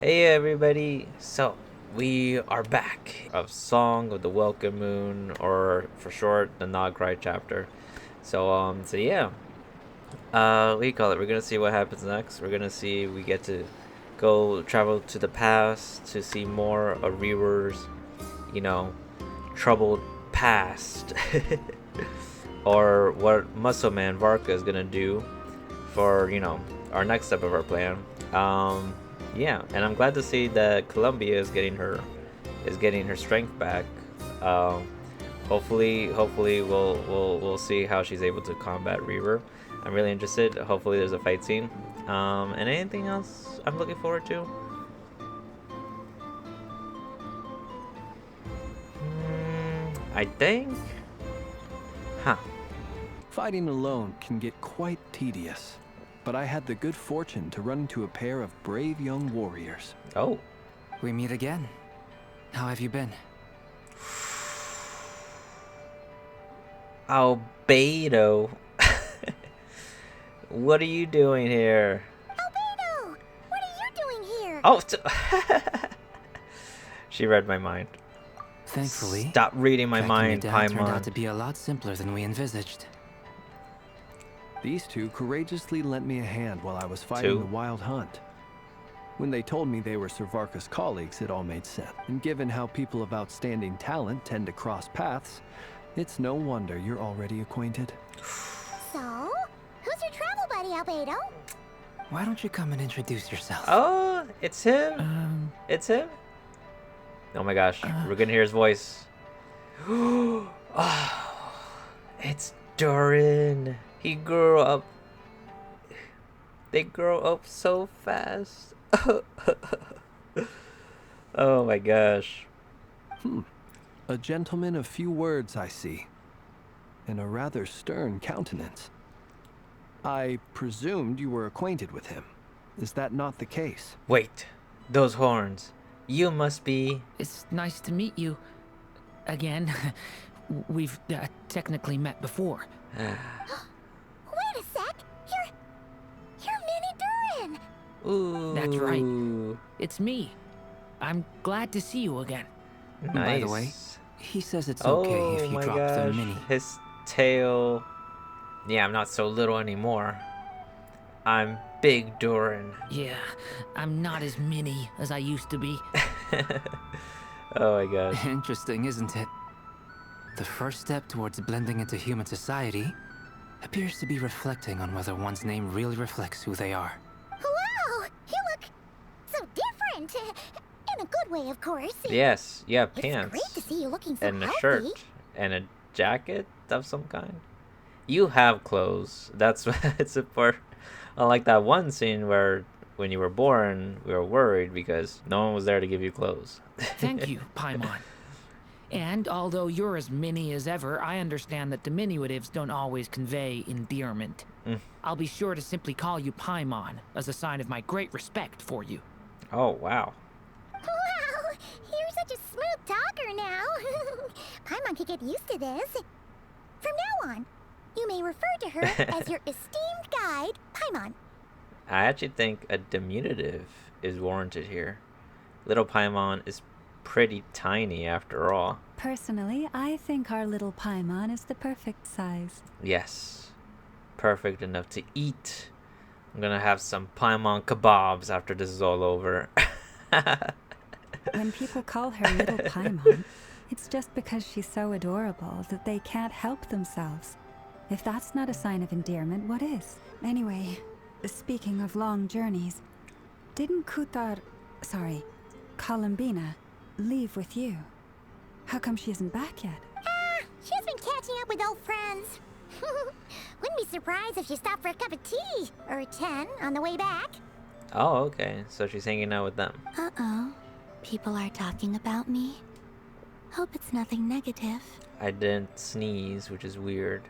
Hey everybody! So we are back of Song of the Welcome Moon, or for short, the Not Krai chapter. So yeah, what do you call it? We're gonna see what happens next. We're gonna see we get to go travel to the past to see more of Reaver's, you know, troubled past, or what Muscle Man Varka is gonna do for our next step of our plan. Yeah, and I'm glad to see that Columbia is getting her strength back. Um, hopefully we'll see how she's able to combat Reaver. I'm really interested. Hopefully there's a fight scene. And anything else I'm looking forward to? I think. Huh. Fighting alone can get quite tedious, but I had the good fortune to run into a pair of brave young warriors. Oh. We meet again. How have you been? Albedo. What are you doing here? Albedo! What are you doing here? Oh, she read my mind. Thankfully, Stop reading my tracking mind, you down turned Paimon. out to be a lot simpler than we envisaged. These two courageously lent me a hand while I was fighting the wild hunt. When they told me they were Sir Varka's colleagues, it all made sense. And given how people of outstanding talent tend to cross paths, it's no wonder you're already acquainted. So, who's your travel buddy, Albedo? Why don't you come and introduce yourself? Oh, it's him. It's him. Oh my gosh, we're gonna hear his voice. Oh, it's Doran. He grew up. They grow up so fast. Oh my gosh. A gentleman of few words, I see, and a rather stern countenance. I presumed you were acquainted with him. Is that not the case? Wait, those horns. You must be. It's nice to meet you again. We've technically met before. Wait a sec! You're Minnie Durin! Ooh. That's right. It's me. I'm glad to see you again. Nice. By the way, he says it's okay if you drop the mini. His tail. Yeah, I'm not so little anymore. I'm Big Doran. Yeah, I'm not as mini as I used to be. Oh my gosh. Interesting, isn't it? The first step towards blending into human society appears to be reflecting on whether one's name really reflects who they are. Wow! You look so different! In a good way, of course. Yes, yeah, It's pants. great to see you looking so And a healthy. shirt. And a jacket of some kind. You have clothes. That's it's a part. Unlike that one scene where when you were born, we were worried because no one was there to give you clothes. Thank you, Paimon. And although you're as mini as ever, I understand that diminutives don't always convey endearment. I'll be sure to simply call you Paimon as a sign of my great respect for you. Oh, wow. Wow! You're such a smooth talker now. Paimon could get used to this. From now on, you may refer to her as your esteemed guide, Paimon. I actually think a diminutive is warranted here. Little Paimon is pretty tiny after all. Personally, I think our little Paimon is the perfect size. Yes. Perfect enough to eat. I'm gonna have some Paimon kebabs after this is all over. When people call her little Paimon, it's just because she's so adorable that they can't help themselves. If that's not a sign of endearment, what is? Anyway, speaking of long journeys, didn't Columbina, leave with you? How come she isn't back yet? She's been catching up with old friends. Wouldn't be surprised if she stopped for a cup of tea or 10 on the way back. Oh, okay. So she's hanging out with them. Uh-oh. People are talking about me. Hope it's nothing negative. I didn't sneeze, which is weird.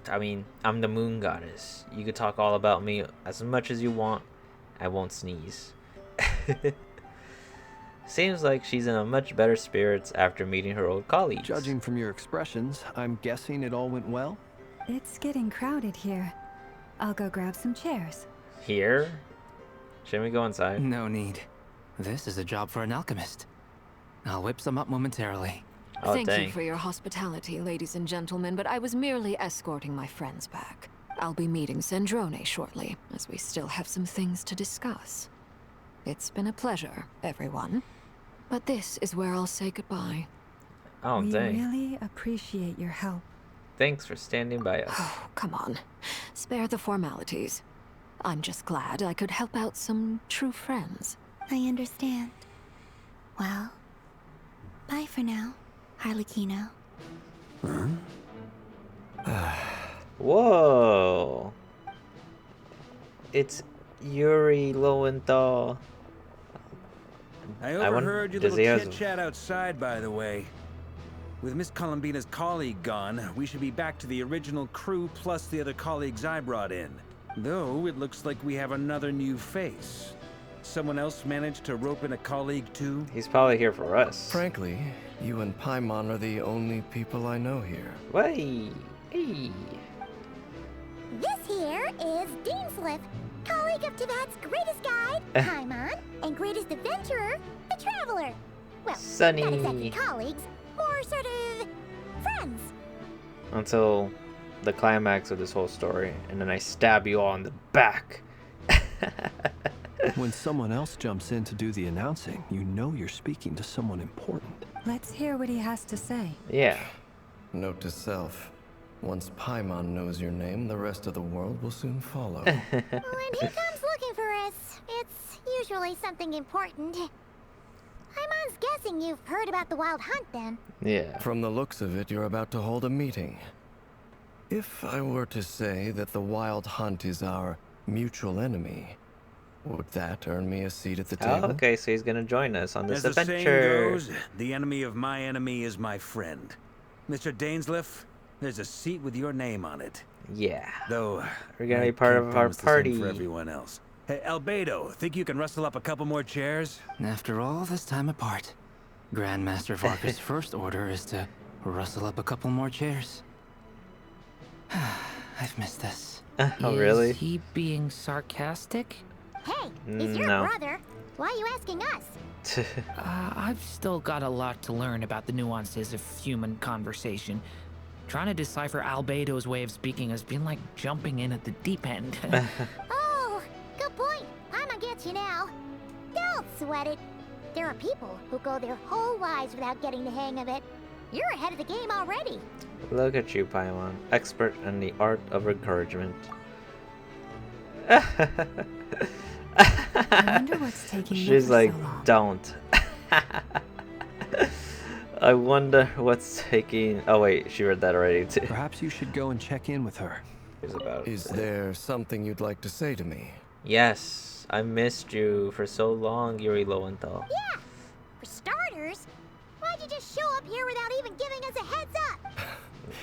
I'm the moon goddess. You could talk all about me as much as you want. I won't sneeze. Seems like she's in a much better spirits after meeting her old colleagues. Judging from your expressions, I'm guessing it all went well? It's getting crowded here. I'll go grab some chairs. Here? Shouldn't we go inside? No need. This is a job for an alchemist. I'll whip some up momentarily. Oh, Thank dang. you for your hospitality, ladies and gentlemen, but I was merely escorting my friends back. I'll be meeting Sandrone shortly, as we still have some things to discuss. It's been a pleasure, everyone. But this is where I'll say goodbye. Oh, We dang. really appreciate your help. Thanks for standing by us. Oh, come on. Spare the formalities. I'm just glad I could help out some true friends. I understand. Well, bye for now, Harlequino. Whoa. It's Yuri Lowenthal. I I wonder- overheard your does little he have- chit-chat outside, by the way. With Miss Columbina's colleague gone, we should be back to the original crew plus the other colleagues I brought in. Though, it looks like we have another new face. Someone else managed to rope in a colleague too? He's probably here for us. Frankly, you and Paimon are the only people I know here. Way. Hey. This here is Deansliff, colleague of Tivat's greatest guide, Paimon, and greatest adventurer, the Traveler. Well, Sunny. not exactly colleagues, more sort of friends. Until the climax of this whole story, and then I stab you all in the back. When someone else jumps in to do the announcing, you know you're speaking to someone important. Let's hear what he has to say. Yeah. Note to self. Once Paimon knows your name, the rest of the world will soon follow. When he comes looking for us, it's usually something important. Paimon's guessing you've heard about the Wild Hunt then. Yeah. From the looks of it, you're about to hold a meeting. If I were to say that the Wild Hunt is our mutual enemy, would that earn me a seat at the Oh, table? okay, so he's gonna join us on this As the saying adventure. goes, the enemy of my enemy is my friend. Mr. Dainsliff, there's a seat with your name on it. Yeah. Though, We're gonna I be part can't of our promise the same party. for everyone else. Hey, Albedo, think you can rustle up a couple more chairs? After all this time apart, Grandmaster Varka's first order is to rustle up a couple more chairs. I've missed this. Oh, really? Is he being sarcastic? Hey, it's your No. brother. Why are you asking us? I've still got a lot to learn about the nuances of human conversation. Trying to decipher Albedo's way of speaking has been like jumping in at the deep end. Oh, good point. Paimon gets you now. Don't sweat it. There are people who go their whole lives without getting the hang of it. You're ahead of the game already. Look at you, Paimon. Expert in the art of encouragement. I wonder what's taking you She's for like, so long. don't. I wonder what's taking... Oh, wait, she read that already, too. Perhaps you should go and check in with her. It's about... Is there something you'd like to say to me? Yes, I missed you for so long, Yuri Lowenthal. Yeah. For starters, why'd you just show up here without even giving us a heads up?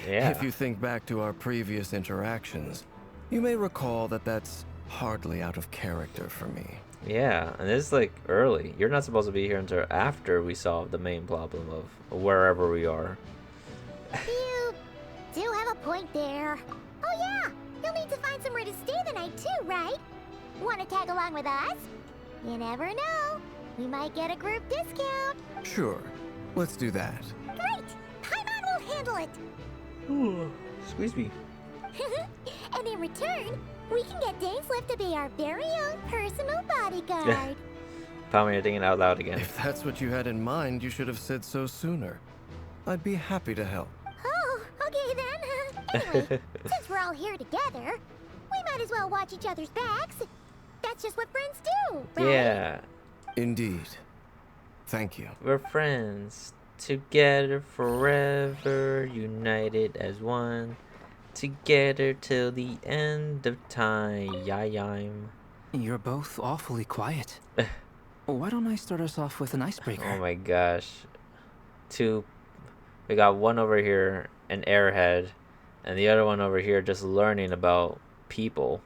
Yeah. If you think back to our previous interactions, you may recall that that's hardly out of character for me. Yeah, and it's like early. You're not supposed to be here until after we solve the main problem of wherever we are. You do have a point there. Oh yeah, you'll need to find somewhere to stay the night too, right? Want to tag along with us? You never know. We might get a group discount. Sure, let's do that. Great! Paimon will handle it. Ooh, squeeze me. And in return, we can get Dainsliff to be our very own personal bodyguard. Paimon, you're thinking out loud again. If that's what you had in mind, you should have said so sooner. I'd be happy to help. Oh, okay then. Anyway, since we're all here together, we might as well watch each other's backs. That's just what friends do, right? Yeah, Indeed. Thank you. we're friends. Together forever, united as one. Together till the end of time. Yayim. You're both awfully quiet. Why don't I start us off with an icebreaker? Oh my gosh. We got one over here, an airhead, and the other one over here just learning about people.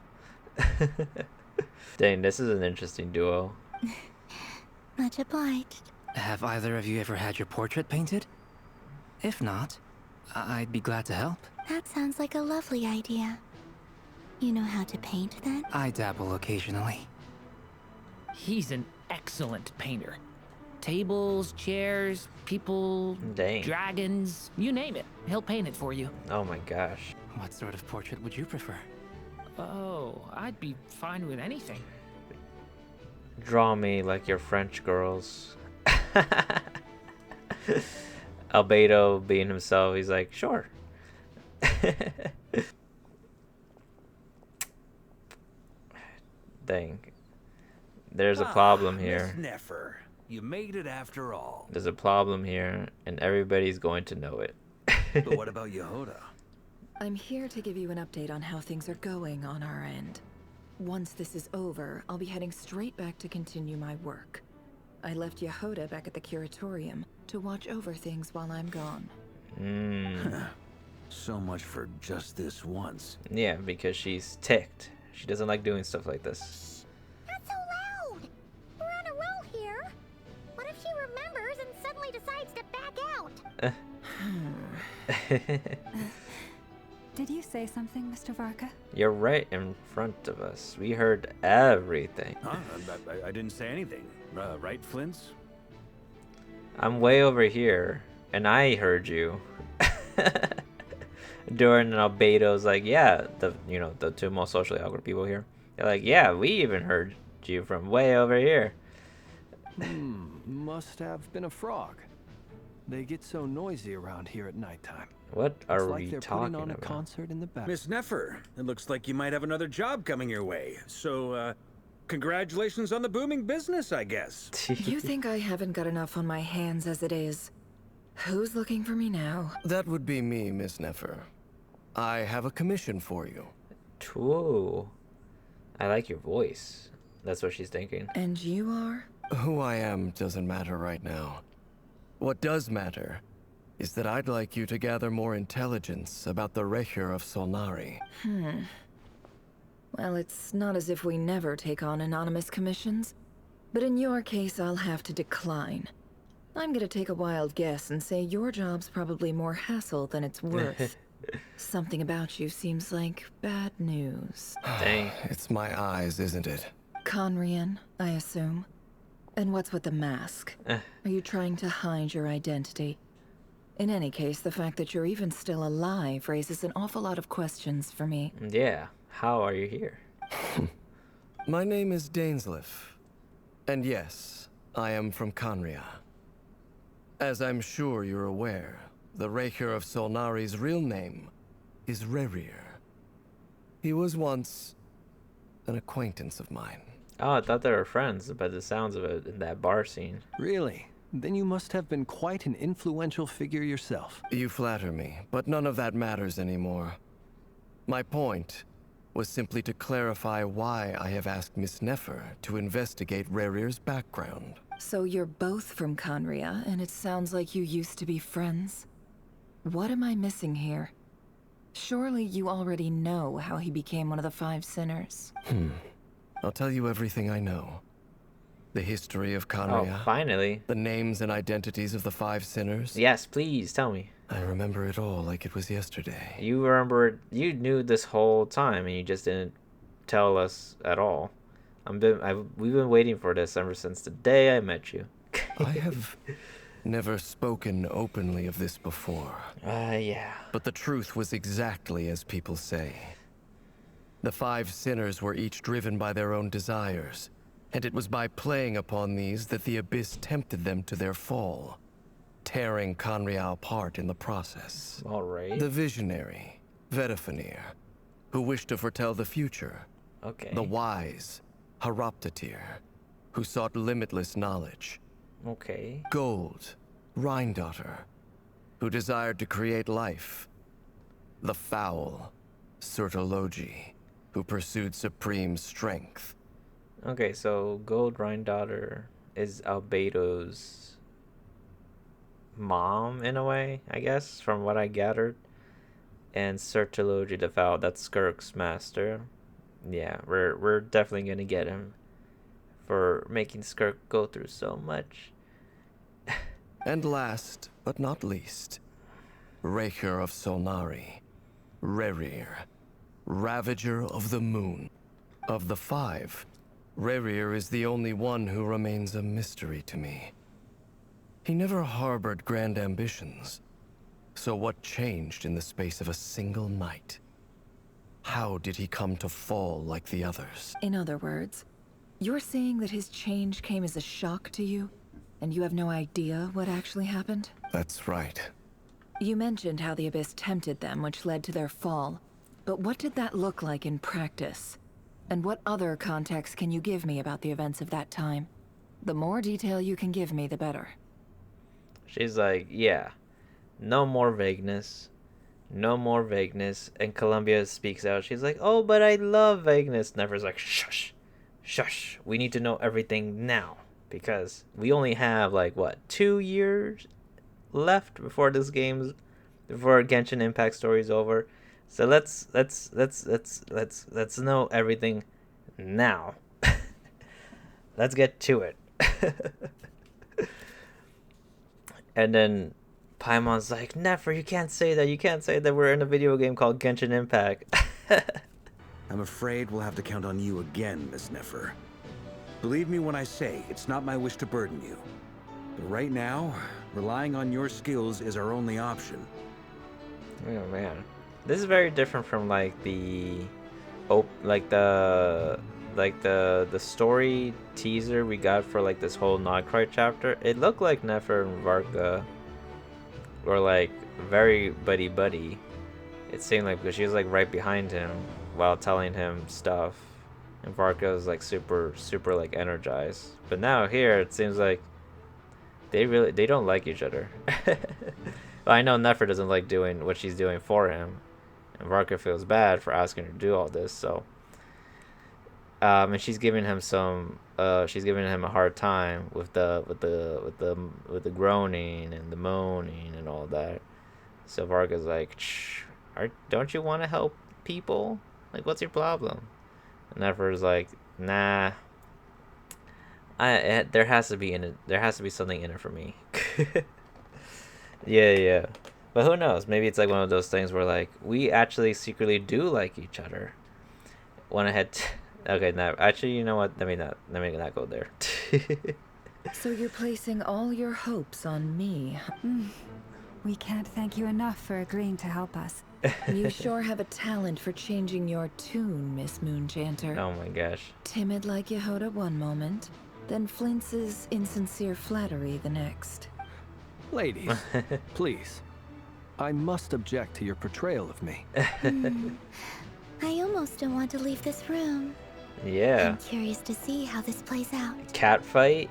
Dang, this is an interesting duo. Much obliged. Have either of you ever had your portrait painted? If not, I'd be glad to help. That sounds like a lovely idea. You know how to paint then? I dabble occasionally. He's an excellent painter. Tables, chairs, people, Dang. dragons, you name it. He'll paint it for you. Oh my gosh. What sort of portrait would you prefer? Oh, I'd be fine with anything. Draw me like your French girls. Albedo being himself, he's like, sure. Dang. There's a problem here. Miss Nefer, you made it after all. There's a problem here, and everybody's going to know it. But what about Yehuda? I'm here to give you an update on how things are going on our end. Once this is over, I'll be heading straight back to continue my work. I left Yehuda back at the curatorium to watch over things while I'm gone. So much for just this once. Yeah, because she's ticked. She doesn't like doing stuff like this. Not so loud! We're on a roll here. What if she remembers and suddenly decides to back out? Did you say something, Mr. Varka? You're right in front of us. We heard everything. Huh? I didn't say anything. Right, Flints? I'm way over here, and I heard you. During Albedo's like, yeah, the two most socially awkward people here. They're like, yeah, we even heard you from way over here. Must have been a frog. They get so noisy around here at nighttime. What It's are like we they're talking putting on a about? concert in the back. Miss Nefer, it looks like you might have another job coming your way. So, congratulations on the booming business, I guess. You think I haven't got enough on my hands as it is? Who's looking for me now? That would be me, Miss Nefer. I have a commission for you. Whoa. I like your voice. That's what she's thinking. And you are? Who I am doesn't matter right now. What does matter is that I'd like you to gather more intelligence about the Recher of Solnari. Well, it's not as if we never take on anonymous commissions. But in your case, I'll have to decline. I'm gonna take a wild guess and say your job's probably more hassle than it's worth. Something about you seems like bad news. Dang. It's my eyes, isn't it? Conrian, I assume. And what's with the mask? Are you trying to hide your identity? In any case, the fact that you're even still alive raises an awful lot of questions for me. Yeah. How are you here? My name is Dainsleif. And yes, I am from Conria. As I'm sure you're aware, the Recher of Solnari's real name is Rerir. He was once an acquaintance of mine. Oh, I thought they were friends by the sounds of it in that bar scene. Really? Then you must have been quite an influential figure yourself. You flatter me, but none of that matters anymore. My point was simply to clarify why I have asked Miss Nefer to investigate Rerir's background. So you're both from Conria, and it sounds like you used to be friends. What am I missing here? Surely you already know how he became one of the Five Sinners. I'll tell you everything I know. The history of Conria. Oh, finally. The names and identities of the Five Sinners. Yes, please tell me. I remember it all like it was yesterday. You remember, you knew this whole time and you just didn't tell us at all. We've been waiting for this ever since the day I met you. I have never spoken openly of this before. Yeah. But the truth was exactly as people say. The Five Sinners were each driven by their own desires, and it was by playing upon these that the Abyss tempted them to their fall, tearing Conria apart in the process. All right. The visionary, Vedafinir, who wished to foretell the future. Okay. The wise, Haroptatir, who sought limitless knowledge. Okay. Gold, Rhindaughter, who desired to create life. The foul, Sertologi, who pursued supreme strength. Okay, so Gold Rhindaughter is Albedo's mom in a way, I guess, from what I gathered. And Sertologi the Foul, that's Skirk's master. Yeah, we're definitely gonna get him for making Skirk go through so much. And last, but not least, Recher of Solnari, Rerir, Ravager of the Moon. Of the five, Rerir is the only one who remains a mystery to me. He never harbored grand ambitions. So what changed in the space of a single night? How did he come to fall like the others? In other words, you're saying that his change came as a shock to you, and you have no idea what actually happened? That's right. You mentioned how the Abyss tempted them, which led to their fall. But what did that look like in practice? And what other context can you give me about the events of that time? The more detail you can give me, the better. She's like, yeah, no more vagueness. No more vagueness. And Columbia speaks out. She's like, oh, but I love vagueness. Never's like, shush. Shush. We need to know everything now. Because we only have, like, what, 2 years left before before Genshin Impact story is over. So let's know everything now. Let's get to it. And then Paimon's like, Nefer, you can't say that. You can't say that we're in a video game called Genshin Impact. I'm afraid we'll have to count on you again, Miss Nefer. Believe me when I say it's not my wish to burden you. But right now, relying on your skills is our only option. Oh man. This is very different from like the story teaser we got for like this whole Krai chapter. It looked like Nefer and Varka were like very buddy. It seemed like, because she was like right behind him while telling him stuff, and Varka was like super like energized. But now here it seems like they don't like each other. Well, I know Nefer doesn't like doing what she's doing for him, and Varka feels bad for asking her to do all this. So, and she's giving him a hard time with the groaning and the moaning and all that. So Varka's like, don't you want to help people? Like, what's your problem? And Nefer's like, nah. There has to be something in it for me. Yeah. But who knows? Maybe it's like one of those things where like we actually secretly do like each other. Went ahead. Okay, now actually, you know what? Let me not go there. So you're placing all your hopes on me. We can't thank you enough for agreeing to help us. You sure have a talent for changing your tune, Miss Moonchanter. Oh my gosh. Timid like Yehoda one moment, then flinces insincere flattery the next. Ladies, please. I must object to your portrayal of me. I almost don't want to leave this room. Yeah. I'm curious to see how this plays out. Cat fight?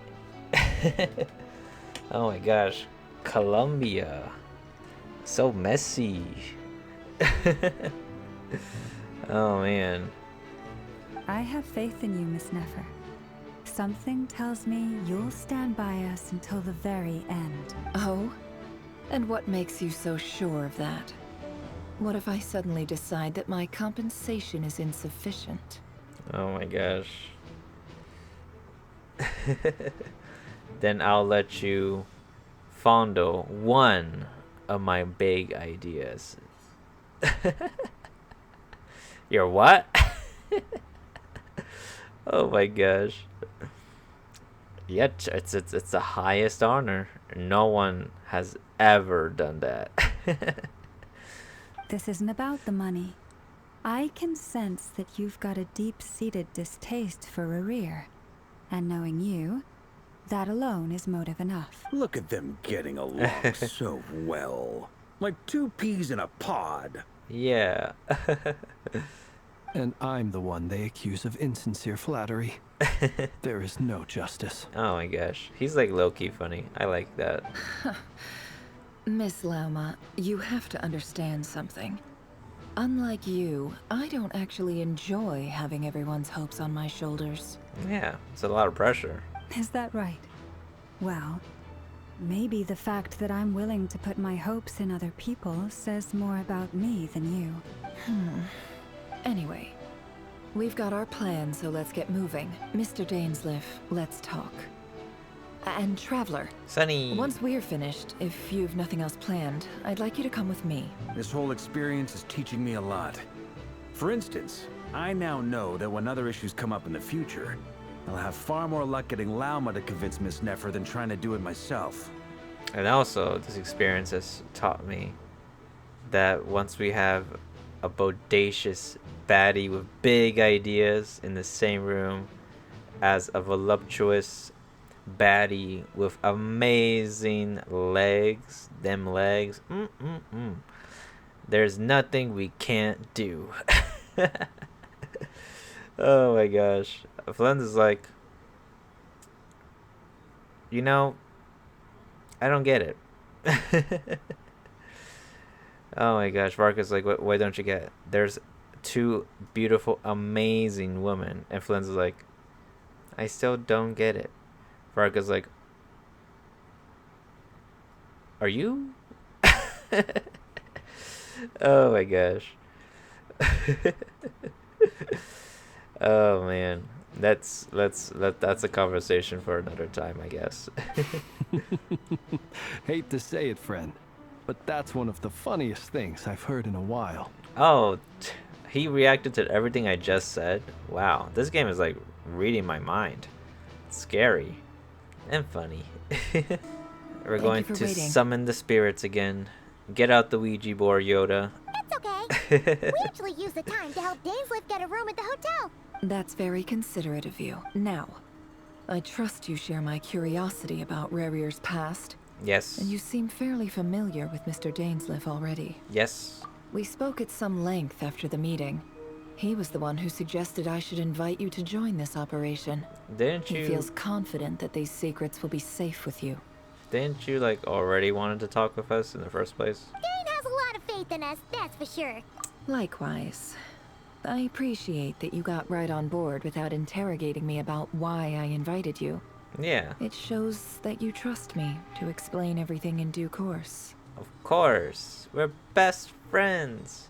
Oh my gosh. Columbia. So messy. Oh man. I have faith in you, Miss Nefer. Something tells me you'll stand by us until the very end. Oh? And what makes you so sure of that? What if I suddenly decide that my compensation is insufficient? Oh my gosh. Then I'll let you fondle one of my big ideas. Your what? Oh my gosh. Yet it's the highest honor. No one has ever done that. This isn't about the money. I can sense that you've got a deep-seated distaste for Rerir. And knowing you, that alone is motive enough. Look at them getting along so well. Like 2 peas in a pod. Yeah. And I'm the one they accuse of insincere flattery. There is no justice. Oh my gosh. He's like low-key funny. I like that. Miss Lauma, you have to understand something. Unlike you, I don't actually enjoy having everyone's hopes on my shoulders. Yeah, it's a lot of pressure. Is that right? Well, maybe the fact that I'm willing to put my hopes in other people says more about me than you. Anyway, we've got our plan, so let's get moving. Mr. Dainsleif, let's talk. And Traveler, Sunny. once we're finished, if you've nothing else planned, I'd like you to come with me. This whole experience is teaching me a lot. For instance, I now know that when other issues come up in the future, I'll have far more luck getting Lauma to convince Miss Nefer than trying to do it myself. And also, this experience has taught me that once we have a bodacious baddie with big ideas in the same room as a voluptuous baddie with amazing legs, there's nothing we can't do. Oh my gosh. Flynn is like, you know, I don't get it. Oh my gosh. Varka's like, why don't you get it? There's two beautiful, amazing women. And Flynn's like, I still don't get it. Varka's like, are you? Oh my gosh. Oh man. That's a conversation for another time, I guess. Hate to say it, friend, but that's one of the funniest things I've heard in a while. Oh, he reacted to everything I just said. Wow, this game is like reading my mind. It's scary and funny. We're going to summon the spirits again. Get out the Ouija board, Yoda. It's okay. We actually used the time to help Dainsleif get a room at the hotel. That's very considerate of you. Now, I trust you share my curiosity about Rarier's past. Yes. And you seem fairly familiar with Mr. Dainsleif already. Yes. We spoke at some length after the meeting. He was the one who suggested I should invite you to join this operation. Didn't you? He feels confident that these secrets will be safe with you. Didn't you like already wanted to talk with us in the first place? Dane has a lot of faith in us, that's for sure. Likewise. I appreciate that you got right on board without interrogating me about why I invited you. Yeah. It shows that you trust me to explain everything in due course. Of course. We're best friends.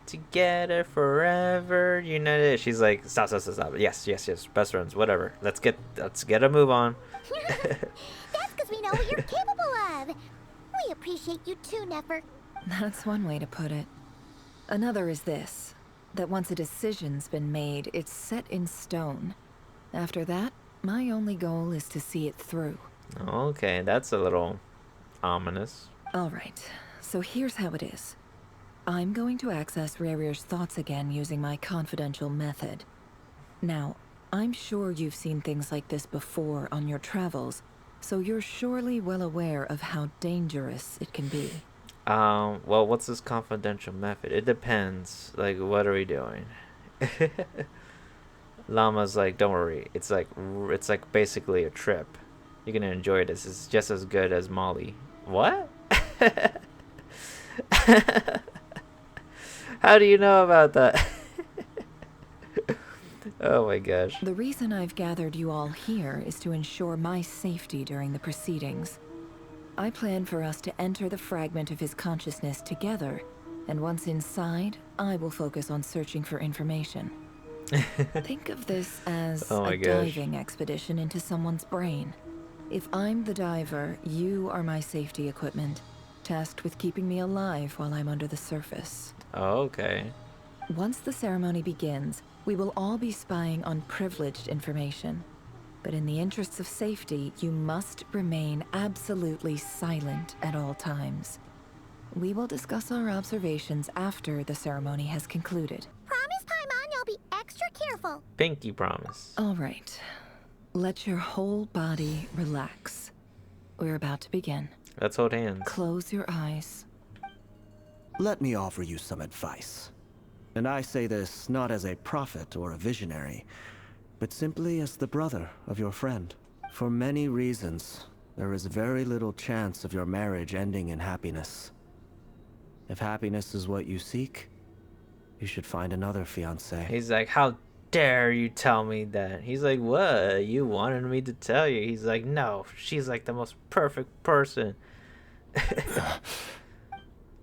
Together forever united. She's like, stop. Yes. Best friends, whatever. Let's get a move on. That's because we know what you're capable of. We appreciate you too, Nefer. That's one way to put it. Another is this. That once a decision's been made, it's set in stone. After that, my only goal is to see it through. Okay, that's a little ominous. Alright, so here's how it is. I'm going to access Rarier's thoughts again using my confidential method. Now, I'm sure you've seen things like this before on your travels, so you're surely well aware of how dangerous it can be. Well, what's this confidential method? It depends. Like, what are we doing? Llama's like, don't worry. It's like basically a trip. You're gonna enjoy this. It's just as good as Molly. What? How do you know about that? Oh my gosh. The reason I've gathered you all here is to ensure my safety during the proceedings. I plan for us to enter the fragment of his consciousness together, and once inside, I will focus on searching for information. Think of this as a diving expedition into someone's brain. If I'm the diver, you are my safety equipment, tasked with keeping me alive while I'm under the surface. Oh, okay. Once the ceremony begins, we will all be spying on privileged information. But in the interests of safety, you must remain absolutely silent at all times. We will discuss our observations after the ceremony has concluded. Promise, Paimon, you'll be extra careful. Pinky promise. All right. Let your whole body relax. We're about to begin. Let's hold hands. Close your eyes. Let me offer you some advice. And I say this not as a prophet or a visionary, but simply as the brother of your friend. For many reasons, there is very little chance of your marriage ending in happiness. If happiness is what you seek, you should find another fiancé. He's like, how dare you tell me that? He's like, what? You wanted me to tell you. He's like, no, she's like the most perfect person.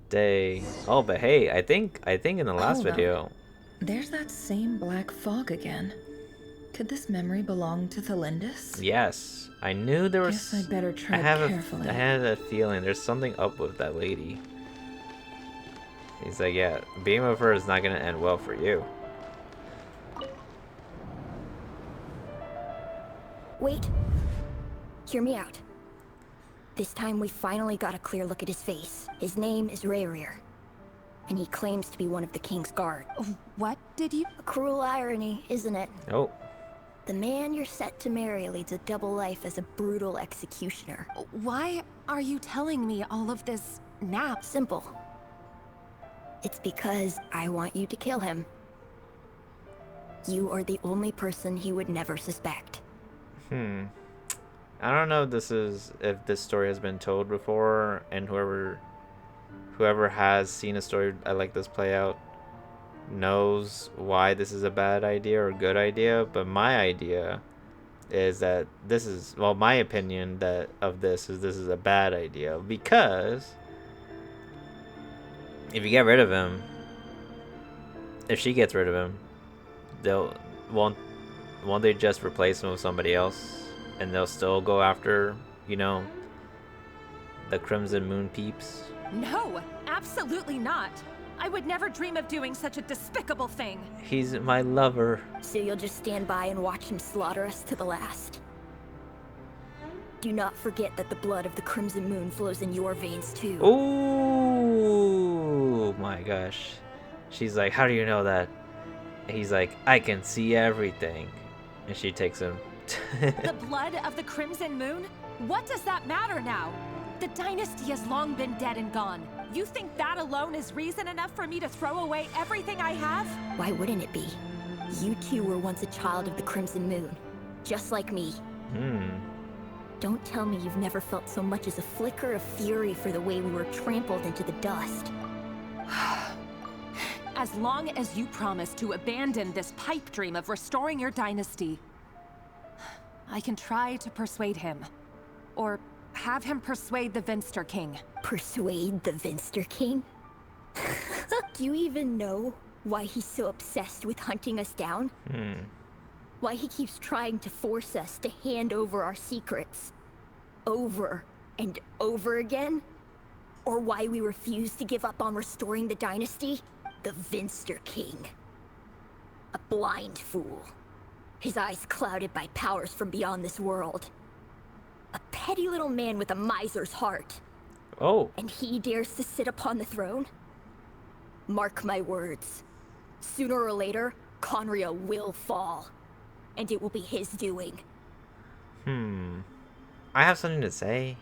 Dang. Oh, but hey, I think in the last video. There's that same black fog again. Could this memory belong to Thelindis? Yes. I knew there was... Guess I'd better tread carefully. I had a feeling there's something up with that lady. He's like, yeah, being with her is not going to end well for you. Wait. Hear me out. This time we finally got a clear look at his face. His name is Rayrir, and he claims to be one of the King's Guard. What did you... A cruel irony, isn't it? Oh. The man you're set to marry leads a double life as a brutal executioner. Why are you telling me all of this now? Simple. It's because I want you to kill him. You are the only person he would never suspect. I don't know if this story has been told before, and whoever has seen a story like this play out knows why this is a bad idea or good idea, but my idea is that this is, well, my opinion this is a bad idea, because if you get rid of him, if she gets rid of him, won't they just replace him with somebody else, and they'll still go after, you know, the Crimson Moon peeps? No, absolutely not. I would never dream of doing such a despicable thing. He's my lover. So you'll just stand by and watch him slaughter us to the last? Do not forget that the blood of the Crimson Moon flows in your veins too. Oh my gosh. She's like, how do you know that? He's like, I can see everything. And she takes him. The blood of the Crimson Moon? What does that matter now? The dynasty has long been dead and gone. You think that alone is reason enough for me to throw away everything I have? Why wouldn't it be? You two were once a child of the Crimson Moon, just like me. Don't tell me you've never felt so much as a flicker of fury for the way we were trampled into the dust. As long as you promise to abandon this pipe dream of restoring your dynasty, I can try to persuade him. Or have him persuade the Vinster King. Persuade the Vinster King? Do you even know why he's so obsessed with hunting us down? Why he keeps trying to force us to hand over our secrets over and over again? Or why we refuse to give up on restoring the dynasty? The Vinster King. A blind fool. His eyes clouded by powers from beyond this world. A petty little man with a miser's heart. Oh. And he dares to sit upon the throne? Mark my words. Sooner or later, Conria will fall. And it will be his doing. I have something to say.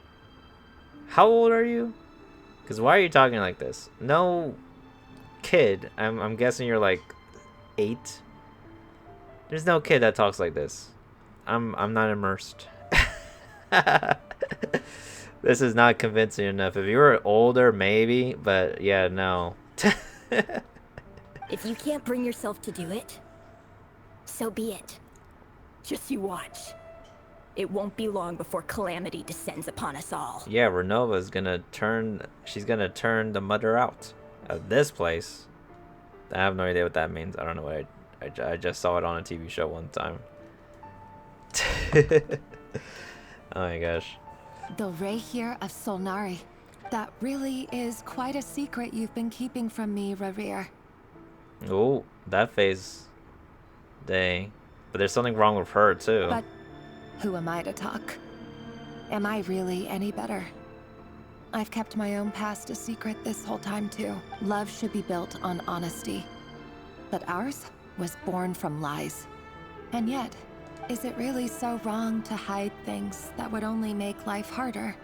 How old are you? Because why are you talking like this? No kid. I'm guessing you're like 8. There's no kid that talks like this. I'm not immersed. This is not convincing enough. If you were older, maybe, but yeah, no. If you can't bring yourself to do it, so be it. Just you watch. It won't be long before calamity descends upon us all. Yeah, Renova's gonna turn. She's gonna turn the mother out of this place. I have no idea what that means. I don't know what I just saw it on a TV show one time. Oh my gosh. The Rayrir of Solnari. That really is quite a secret you've been keeping from me, Rayrir. Oh, that face. Dang. But there's something wrong with her, too. But who am I to talk? Am I really any better? I've kept my own past a secret this whole time, too. Love should be built on honesty. But ours was born from lies. And yet, is it really so wrong to hide things that would only make life harder?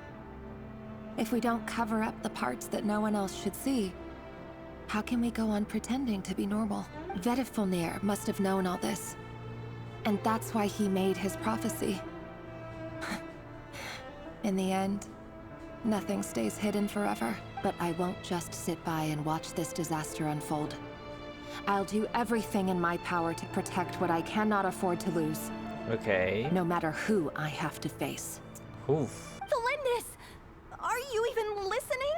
If we don't cover up the parts that no one else should see, how can we go on pretending to be normal? Vedifulnir must have known all this. And that's why he made his prophecy. In the end, nothing stays hidden forever. But I won't just sit by and watch this disaster unfold. I'll do everything in my power to protect what I cannot afford to lose. Okay. No matter who I have to face. Oof. Felindis! Are you even listening?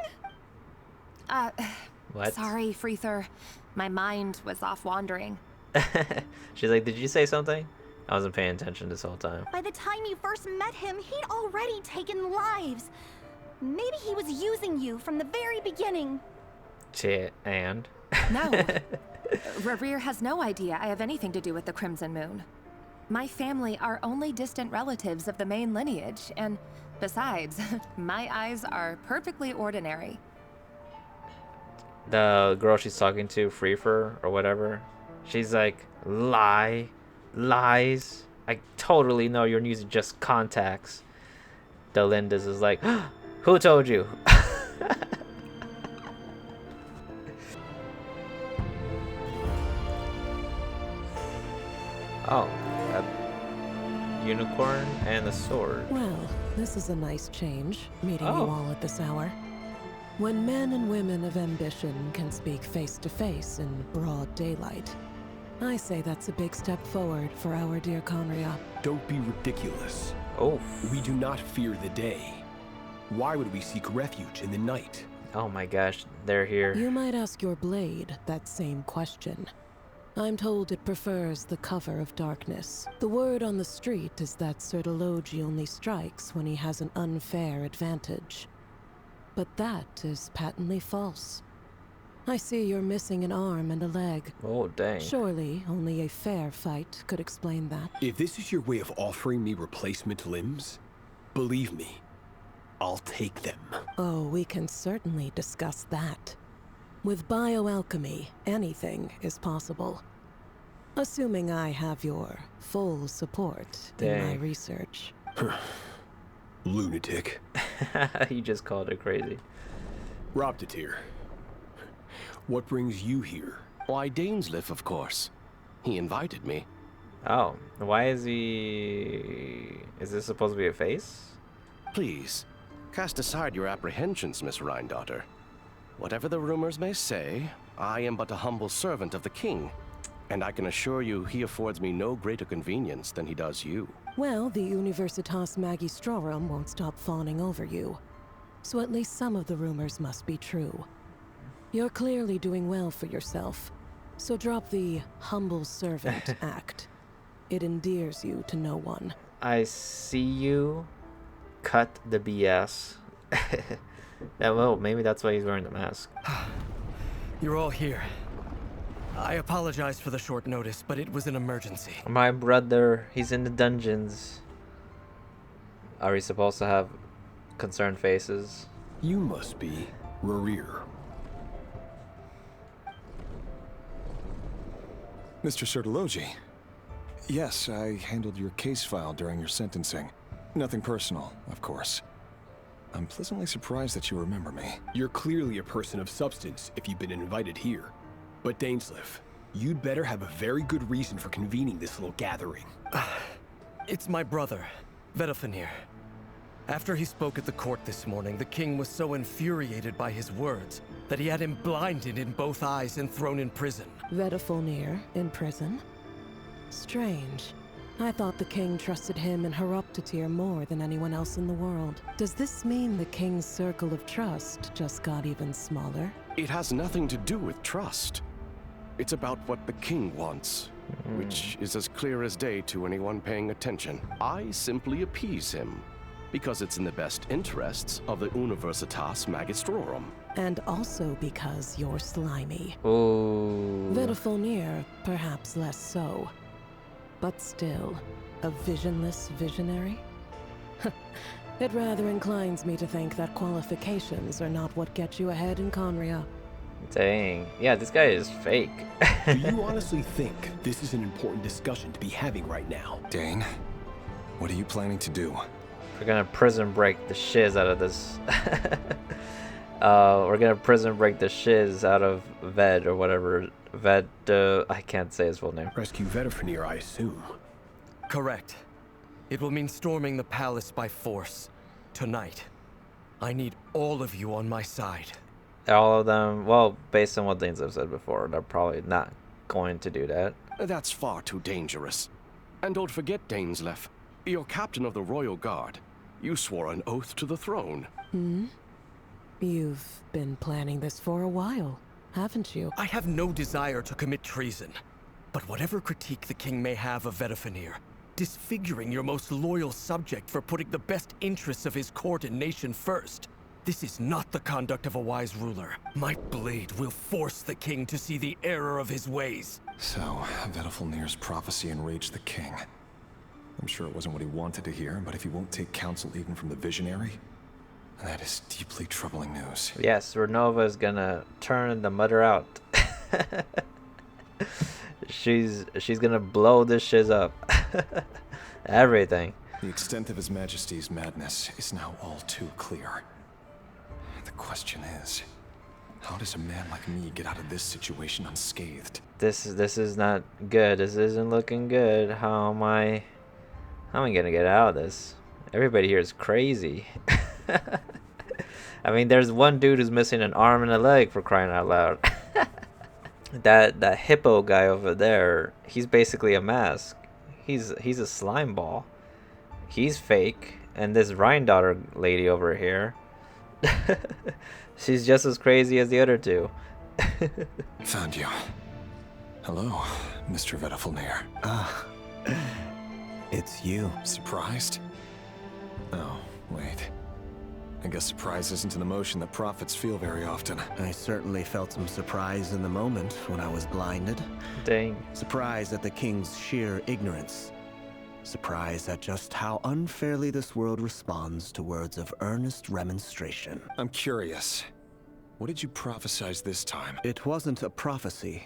What? Sorry, Freether. My mind was off wandering. She's like, did you say something? I wasn't paying attention this whole time. By the time you first met him, he'd already taken lives. Maybe he was using you from the very beginning. Shit, and? No. Rayrir has no idea I have anything to do with the Crimson Moon. My family are only distant relatives of the main lineage, and besides, my eyes are perfectly ordinary. The girl she's talking to, Freefer or whatever, she's like, lies. I totally know you're using just contacts. Delindis is like, who told you? Oh, a unicorn and a sword. Well, this is a nice change, meeting Oh. you all at this hour. When men and women of ambition can speak face to face in broad daylight, I say that's a big step forward for our dear Conria. Don't be ridiculous. Oh. We do not fear the day. Why would we seek refuge in the night? Oh my gosh, they're here. You might ask your blade that same question. I'm told it prefers the cover of darkness. The word on the street is that Sertologi only strikes when he has an unfair advantage. But that is patently false. I see you're missing an arm and a leg. Oh, dang. Surely only a fair fight could explain that. If this is your way of offering me replacement limbs, believe me, I'll take them. Oh, we can certainly discuss that. With bioalchemy, anything is possible. Assuming I have your full support in my research. Lunatic. You just called her crazy. Roptatir, what brings you here? Why, Dainsleif, of course. He invited me. Oh, why is he... Is this supposed to be a face? Please, cast aside your apprehensions, Miss Rhindaughter. Whatever the rumors may say, I am but a humble servant of the king, and I can assure you he affords me no greater convenience than he does you. Well, the Universitas Magistrorum won't stop fawning over you. So at least some of the rumors must be true. You're clearly doing well for yourself, so drop the humble servant act. It endears you to no one. I see you. Cut the BS. Well, maybe that's why he's wearing the mask. You're all here. I apologize for the short notice, but it was an emergency. My brother, he's in the dungeons. Are we supposed to have concerned faces? You must be Rarir. Mr. Sertologi. Yes, I handled your case file during your sentencing. Nothing personal, of course. I'm pleasantly surprised that you remember me. You're clearly a person of substance if you've been invited here. But Dainsleif, you'd better have a very good reason for convening this little gathering. It's my brother, Vedalfenir. After he spoke at the court this morning, the king was so infuriated by his words that he had him blinded in both eyes and thrown in prison. Vedalfenir in prison? Strange. I thought the king trusted him and Horoptatir more than anyone else in the world. Does this mean the king's circle of trust just got even smaller? It has nothing to do with trust. It's about what the king wants, which is as clear as day to anyone paying attention. I simply appease him, because it's in the best interests of the Universitas Magistrorum. And also because you're slimy. Oh. Vedalfenir, perhaps less so. But still, a visionless visionary? It rather inclines me to think that qualifications are not what get you ahead in Conria. Dang. Yeah, this guy is fake. Do you honestly think this is an important discussion to be having right now? Dane, what are you planning to do? We're gonna prison break the shiz out of this. We're gonna prison break the shiz out of Ved or whatever. Ved, I can't say his full name. Rescue Vedalfenir, I assume. Correct. It will mean storming the palace by force. Tonight. I need all of you on my side. All of them, well, based on what things I've said before, they're probably not going to do that. That's far too dangerous. And don't forget, Dainsleif, you're captain of the Royal Guard. You swore an oath to the throne. You've been planning this for a while, haven't you? I have no desire to commit treason. But whatever critique the king may have of Vedalfenir, disfiguring your most loyal subject for putting the best interests of his court and nation first, this is not the conduct of a wise ruler. My blade will force the king to see the error of his ways. So, Vedalfenir's prophecy enraged the king. I'm sure it wasn't what he wanted to hear, but if he won't take counsel even from the visionary, that is deeply troubling news. Yes, Renova's gonna turn the mother out. she's gonna blow this shiz up. Everything. The extent of His Majesty's madness is now all too clear. The question is, how does a man like me get out of this situation unscathed? This is not good. This isn't looking good. How am I gonna get out of this? Everybody here is crazy. I mean, there's one dude who's missing an arm and a leg, for crying out loud. that hippo guy over there, he's basically a mask. He's a slime ball. He's fake. And this Rhine daughter lady over here, she's just as crazy as the other two. Found you. Hello, Mr. Vedafulnir. It's you. Surprised? Oh, wait. I guess surprise isn't an emotion that prophets feel very often. I certainly felt some surprise in the moment when I was blinded. Dang. Surprise at the king's sheer ignorance. Surprise at just how unfairly this world responds to words of earnest remonstration. I'm curious. What did you prophesize this time? It wasn't a prophecy.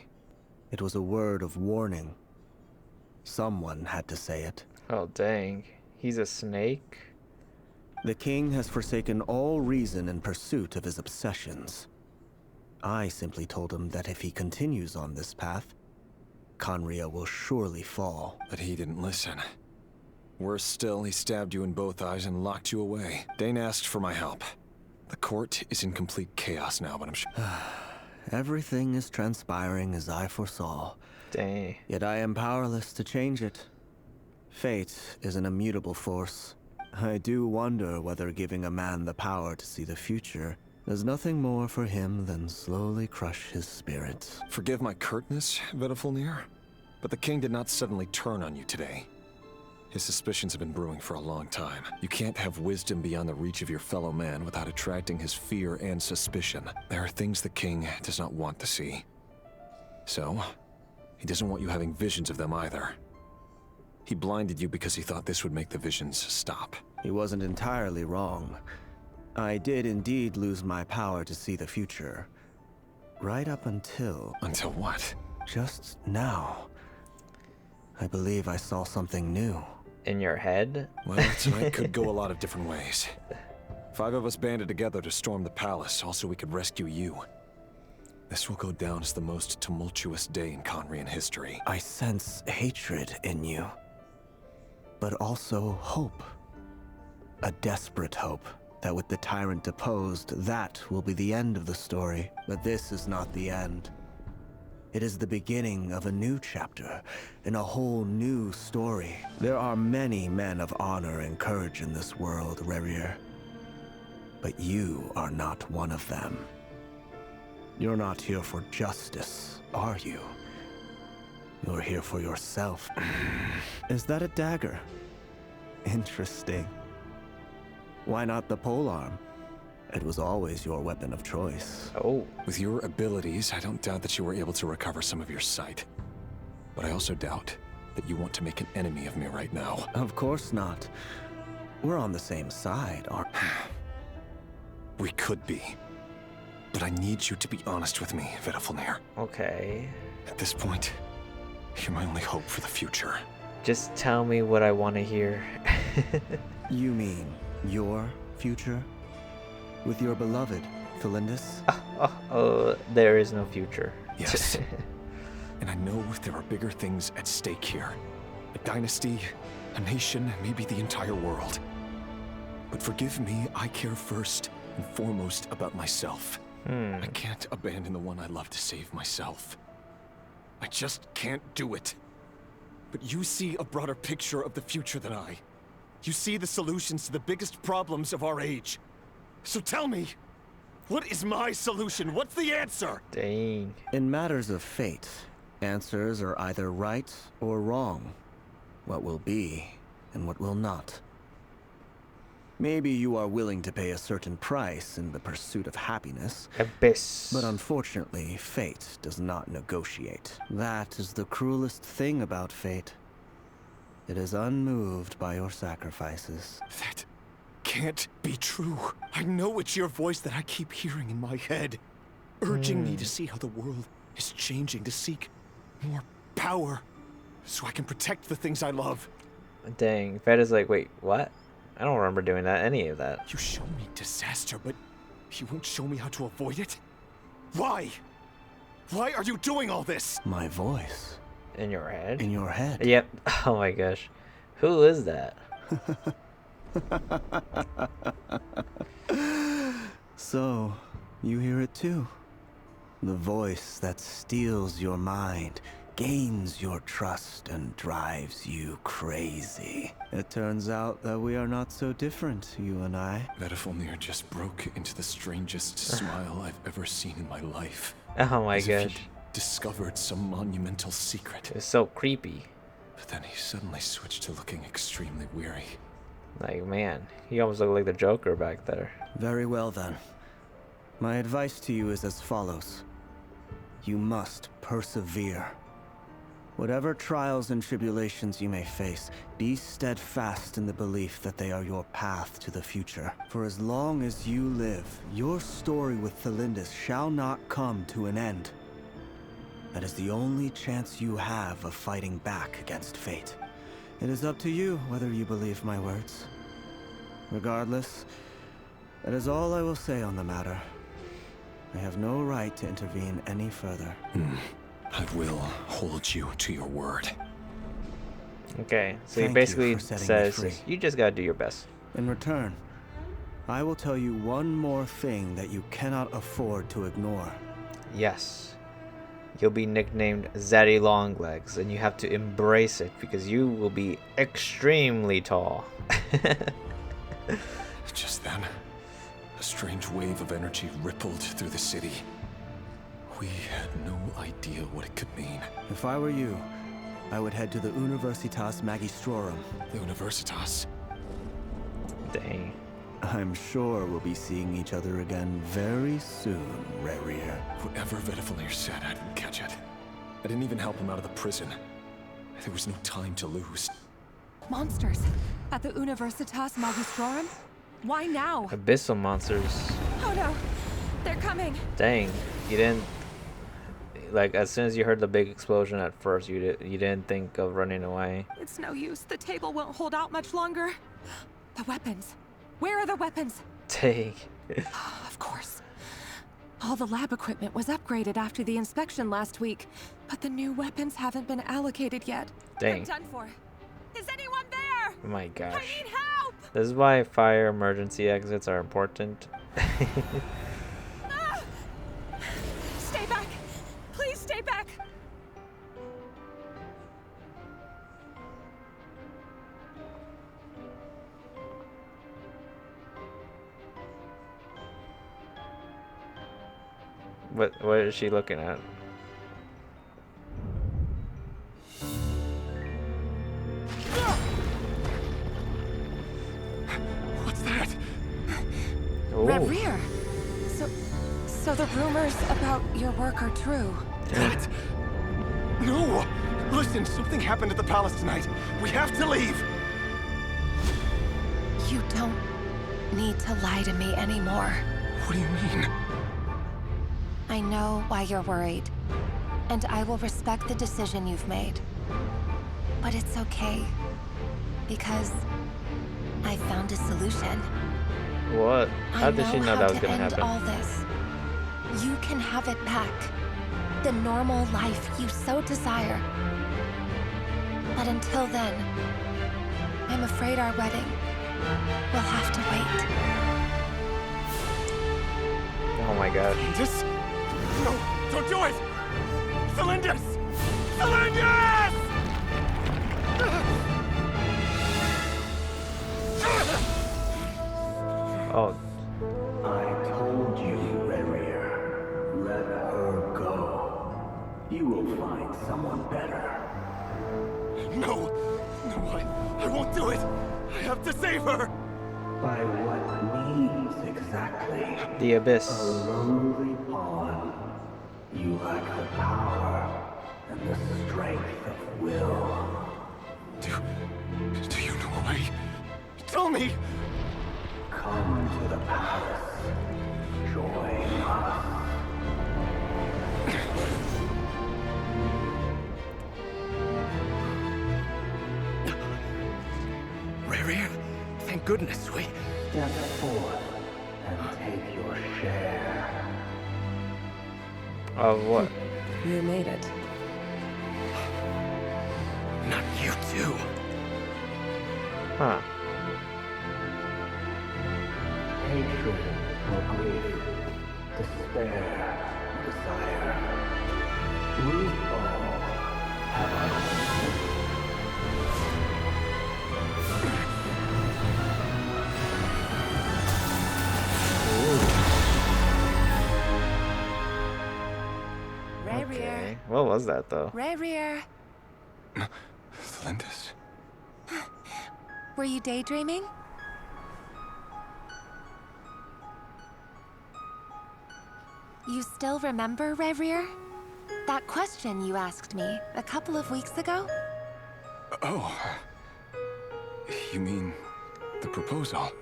It was a word of warning. Someone had to say it. Oh, dang. He's a snake? The king has forsaken all reason in pursuit of his obsessions. I simply told him that if he continues on this path, Khaenri'ah will surely fall. But he didn't listen. Worse still, he stabbed you in both eyes and locked you away. Dane asked for my help. The court is in complete chaos now, but I'm sure... Everything is transpiring as I foresaw. Dang. Yet I am powerless to change it. Fate is an immutable force. I do wonder whether giving a man the power to see the future does nothing more for him than slowly crush his spirit. Forgive my curtness, Vedafulnir, but the king did not suddenly turn on you today. His suspicions have been brewing for a long time. You can't have wisdom beyond the reach of your fellow man without attracting his fear and suspicion. There are things the king does not want to see. So, he doesn't want you having visions of them either. He blinded you because he thought this would make the visions stop. He wasn't entirely wrong. I did indeed lose my power to see the future. Right up until... Until what? Just now. I believe I saw something new. In your head? Well, tonight could go a lot of different ways. 5 of us banded together to storm the palace, also we could rescue you. This will go down as the most tumultuous day in Khaenri'ah history. I sense hatred in you. But also hope. A desperate hope that with the tyrant deposed, that will be the end of the story. But this is not the end. It is the beginning of a new chapter, in a whole new story. There are many men of honor and courage in this world, Rerir. But you are not one of them. You're not here for justice, are you? You're here for yourself. Is that a dagger? Interesting. Why not the polearm? It was always your weapon of choice. Oh. With your abilities, I don't doubt that you were able to recover some of your sight. But I also doubt that you want to make an enemy of me right now. Of course not. We're on the same side, aren't we? We could be. But I need you to be honest with me, Vedafulnir. Okay. At this point, you're my only hope for the future. Just tell me what I want to hear. You mean your future? With your beloved, Felindis? There is no future. Yes. And I know there are bigger things at stake here. A dynasty, a nation, maybe the entire world. But forgive me, I care first and foremost about myself. I can't abandon the one I love to save myself. I just can't do it. But you see a broader picture of the future than I. You see the solutions to the biggest problems of our age. So tell me, what is my solution? What's the answer? Dang. In matters of fate, answers are either right or wrong. What will be and what will not. Maybe you are willing to pay a certain price in the pursuit of happiness. Abyss. But unfortunately, fate does not negotiate. That is the cruelest thing about fate. It is unmoved by your sacrifices. That can't be true. I know it's your voice that I keep hearing in my head, urging me to see how the world is changing, to seek more power, so I can protect the things I love. Dang, Fed is like, wait, what? I don't remember doing any of that. You show me disaster, but you won't show me how to avoid it? Why? Why are you doing all this? My voice. In your head? In your head. Yep. Oh my gosh. Who is that? So, you hear it too? The voice that steals your mind, gains your trust, and drives you crazy. It turns out that we are not so different, you and I. Medifilnir just broke into the strangest smile I've ever seen in my life. Oh my As if gosh. he'd discovered some monumental secret. It's so creepy. But then he suddenly switched to looking extremely weary. Like, man, he almost looked like the Joker back there. Very well then. My advice to you is as follows. You must persevere. Whatever trials and tribulations you may face, be steadfast in the belief that they are your path to the future. For as long as you live, your story with Thelindis shall not come to an end. That is the only chance you have of fighting back against fate. It is up to you whether you believe my words. Regardless, that is all I will say on the matter. I have no right to intervene any further. I will hold you to your word. Okay, so he Thank basically you for setting me says, free. you just gotta do your best. In return, I will tell you one more thing that you cannot afford to ignore. Yes. You'll be nicknamed Zaddy Longlegs, and you have to embrace it because you will be extremely tall. Just then, a strange wave of energy rippled through the city. We had no idea what it could mean. If I were you, I would head to the Universitas Magistrorum. The Universitas? Dang. I'm sure we'll be seeing each other again very soon, Rerir. Whatever Medifilnir said, I didn't catch it. I didn't even help him out of the prison. There was no time to lose. Monsters at the Universitas Magistrorum? Why now? Abyssal monsters. Oh no, they're coming. Dang, you didn't... Like, as soon as you heard the big explosion at first, you didn't think of running away. It's no use. The table won't hold out much longer. The weapons. Where are the weapons? Dang. Of course. All the lab equipment was upgraded after the inspection last week, but the new weapons haven't been allocated yet. Dang. I'm done for. Is anyone there? Oh my gosh. I need help! This is why fire emergency exits are important. Stay back! Please stay back! What is she looking at? What's that? Rerir! So the rumors about your work are true. What? No! Listen, something happened at the palace tonight. We have to leave! You don't need to lie to me anymore. What do you mean? I know why you're worried, and I will respect the decision you've made. But it's okay, because I found a solution. What? How did she know that was gonna happen? All this. You can have it back. The normal life you so desire. But until then, I'm afraid our wedding will have to wait. Oh my gosh. Just... No, don't do it! Thelindis! Thelindis! Oh. I told you, Rerir. Let her go. You will find someone better. No! No, I won't do it! I have to save her! By what means exactly? The Abyss. A lowly pawn. You lack the power and the strength of will. Tell me! Come to the palace. Join us. Rary, thank goodness we... Step forth and take your share. Of what? You made it. Not you too. Huh. Hatred or grief, despair, desire. We all have our own. Okay. What was that though? Rerir. Lindis. Were you daydreaming? You still remember, Rerir? That question you asked me a couple of weeks ago? Oh. You mean the proposal?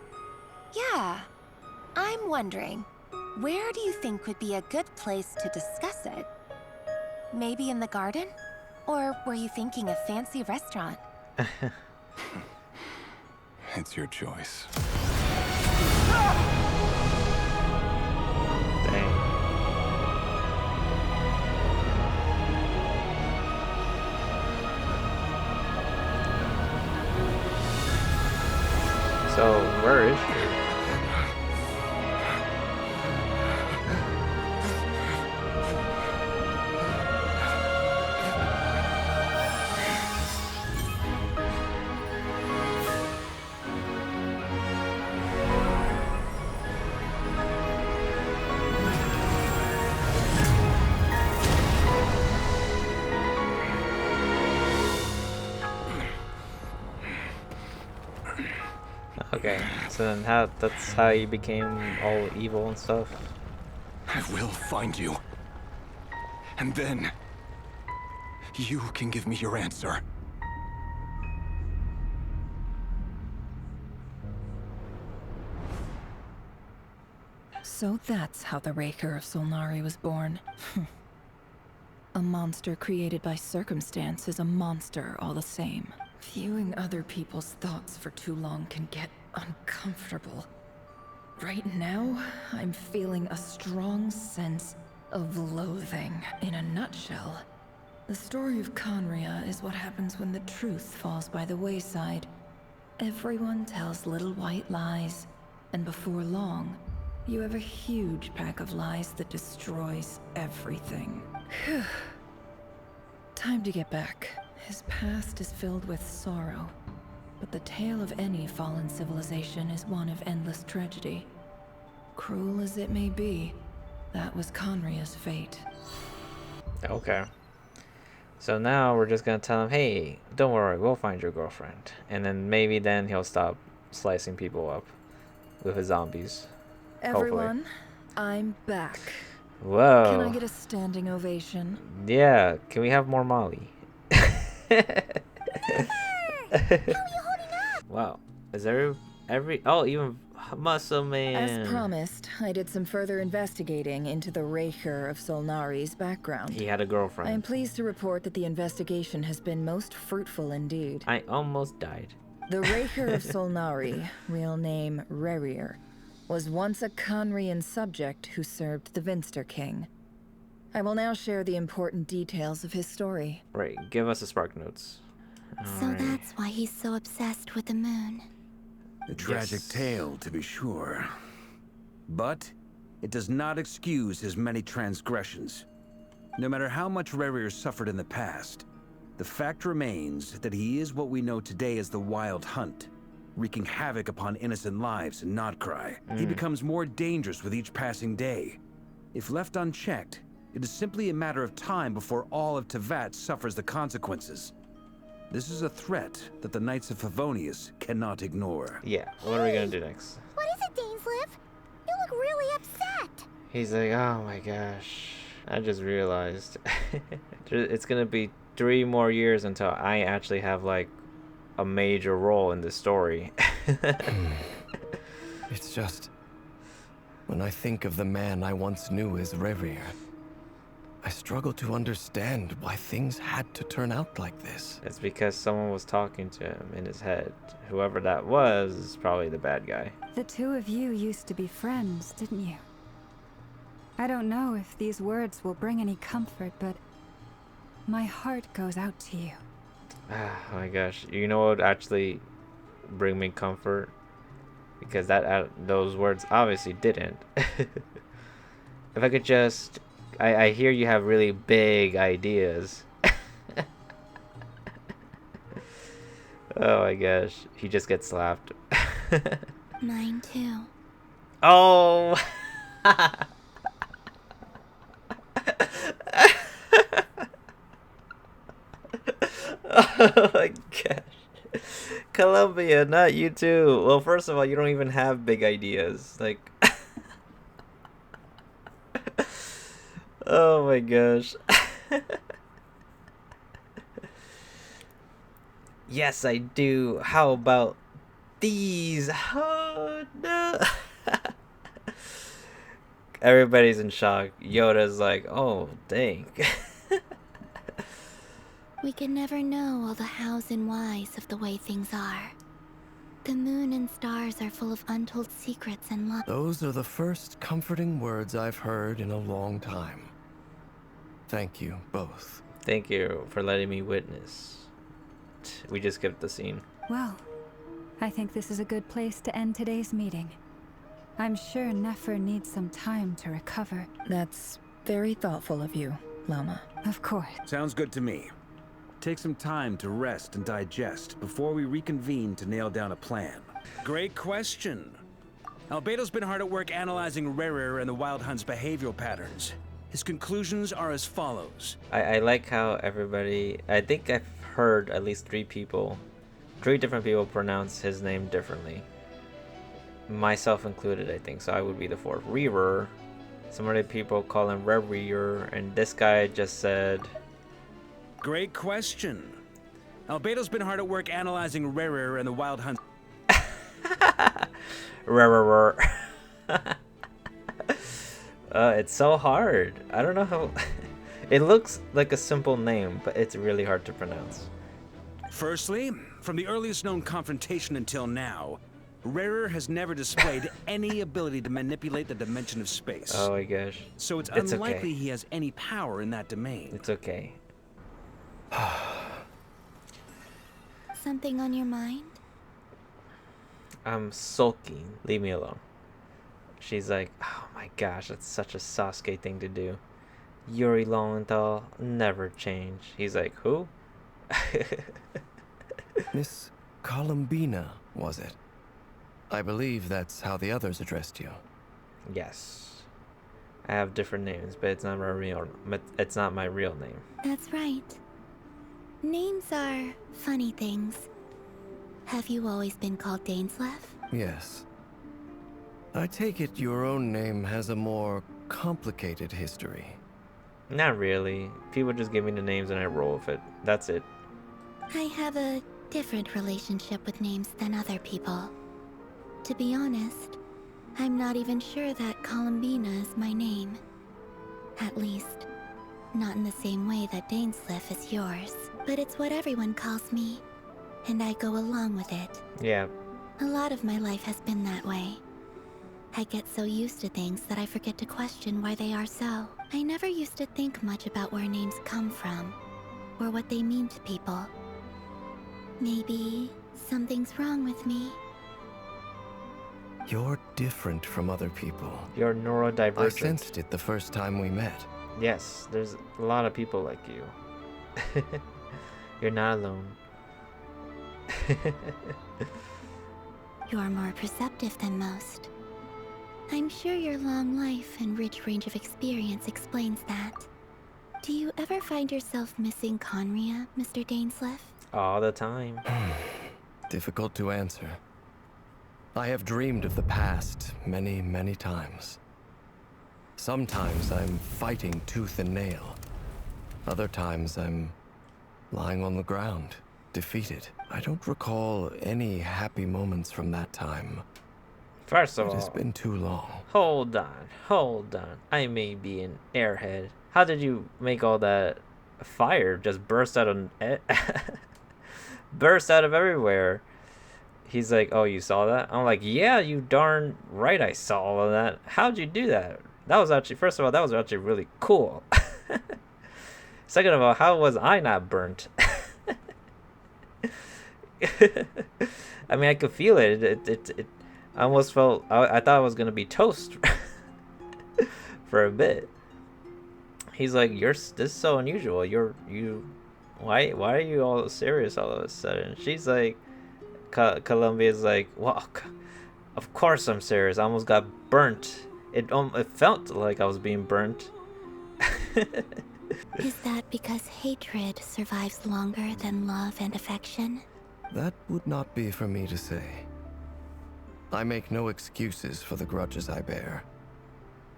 Yeah. I'm wondering, where do you think would be a good place to discuss it? Maybe in the garden? Or were you thinking a fancy restaurant? It's your choice. Dang. So, where is she? Okay, so then that's how you became all evil and stuff? I will find you. And then you can give me your answer. So that's how the Raker of Solnari was born. A monster created by circumstance is a monster all the same. Viewing other people's thoughts for too long can get uncomfortable. Right now, I'm feeling a strong sense of loathing. In a nutshell, the story of Conria is what happens when the truth falls by the wayside. Everyone tells little white lies, and before long, you have a huge pack of lies that destroys everything. Time to get back. His past is filled with sorrow, but the tale of any fallen civilization is one of endless tragedy. Cruel as it may be, that was Conria's fate. Okay. So now we're just gonna tell him, hey, don't worry, we'll find your girlfriend. And then maybe then he'll stop slicing people up with his zombies. Everyone, I'm back. Whoa. Can I get a standing ovation? Yeah, can we have more Molly? Wow. Is there even Muscle Man. As promised, I did some further investigating into the Raker of Solnari's background. He had a girlfriend. I am pleased to report that the investigation has been most fruitful indeed. I almost died. The Raker of Solnari, real name Rerir, was once a Conrian subject who served the Vinster King. I will now share the important details of his story. Right, give us the spark notes. So that's why he's so obsessed with the moon. A tragic tale, to be sure. But it does not excuse his many transgressions. No matter how much Rerir suffered in the past, the fact remains that he is what we know today as the Wild Hunt, wreaking havoc upon innocent lives in Krai. He becomes more dangerous with each passing day. If left unchecked, it is simply a matter of time before all of Teyvat suffers the consequences. This is a threat that the Knights of Favonius cannot ignore. Yeah, what are we gonna do next? What is it, Dainsleif? You look really upset. He's like, oh my gosh, I just realized it's gonna be 3 more years until I actually have like a major role in this story. It's just... when I think of the man I once knew as Rerir, I struggle to understand why things had to turn out like this. It's because someone was talking to him in his head. Whoever that was is probably the bad guy. The two of you used to be friends, didn't you? I don't know if these words will bring any comfort, but my heart goes out to you. Oh my gosh. You know what would actually bring me comfort? Because those words obviously didn't. If I could just... I hear you have really big ideas. Oh my gosh. He just gets slapped. Mine too. Oh! Oh my gosh. Columbia, not you too. Well, first of all, you don't even have big ideas. Like... Oh my gosh. Yes, I do. How about these? Oh no. Everybody's in shock. Yoda's like, oh dang. We can never know all the hows and whys of the way things are. The moon and stars are full of untold secrets and love. Those are the first comforting words I've heard in a long time. Thank you, both. Thank you for letting me witness. We just skipped the scene. Well, I think this is a good place to end today's meeting. I'm sure Nefer needs some time to recover. That's very thoughtful of you, Lama. Of course. Sounds good to me. Take some time to rest and digest before we reconvene to nail down a plan. Great question. Albedo's been hard at work analyzing Rerir and the Wild Hunt's behavioral patterns. His conclusions are as follows. I like how everybody... I think I've heard at least three different people pronounce his name differently. Myself included, I think. So I would be the fourth. Rerir. Some other people call him Rerir. And this guy just said... Great question. Albedo's been hard at work analyzing Rerir and the Wild Hunt. Rerir. It's so hard. I don't know how... It looks like a simple name, but it's really hard to pronounce. Firstly, from the earliest known confrontation until now, Rerir has never displayed any ability to manipulate the dimension of space. Oh my gosh. So it's It's unlikely okay. he has any power in that domain. It's okay. Something on your mind? I'm sulking. Leave me alone. She's like, oh my gosh, that's such a Sasuke thing to do. Yuri Lowenthal never change. He's like, who? Miss Columbina, was it? I believe that's how the others addressed you. Yes. I have different names, but it's not my real name. That's right. Names are funny things. Have you always been called Dainsleif? Yes. I take it your own name has a more complicated history. Not really. People just give me the names and I roll with it. That's it. I have a different relationship with names than other people. To be honest, I'm not even sure that Columbina is my name. At least, not in the same way that Dainsleif is yours. But it's what everyone calls me, and I go along with it. Yeah. A lot of my life has been that way. I get so used to things that I forget to question why they are so. I never used to think much about where names come from, or what they mean to people. Maybe something's wrong with me. You're different from other people. You're neurodivergent. I sensed it the first time we met. Yes, there's a lot of people like you. You're not alone. You're more perceptive than most. I'm sure your long life and rich range of experience explains that. Do you ever find yourself missing Conria, Mr. Dainsleif? All the time. Difficult to answer. I have dreamed of the past many, many times. Sometimes I'm fighting tooth and nail. Other times I'm lying on the ground, defeated. I don't recall any happy moments from that time. First of all, it has been too long. Hold on. I may be an airhead. How did you make all that fire just burst out of burst out of everywhere? He's like, oh, you saw that? I'm like, yeah, you darn right I saw all of that. How'd you do that? That was actually, first of all, that was actually really cool. Second of all, how was I not burnt? I mean, I could feel it. It I almost felt, I thought I was going to be toast for a bit. He's like, this is so unusual. Why are you all serious all of a sudden? She's like, Columbia's like, well, of course I'm serious. I almost got burnt. It felt like I was being burnt. Is that because hatred survives longer than love and affection? That would not be for me to say. I make no excuses for the grudges I bear.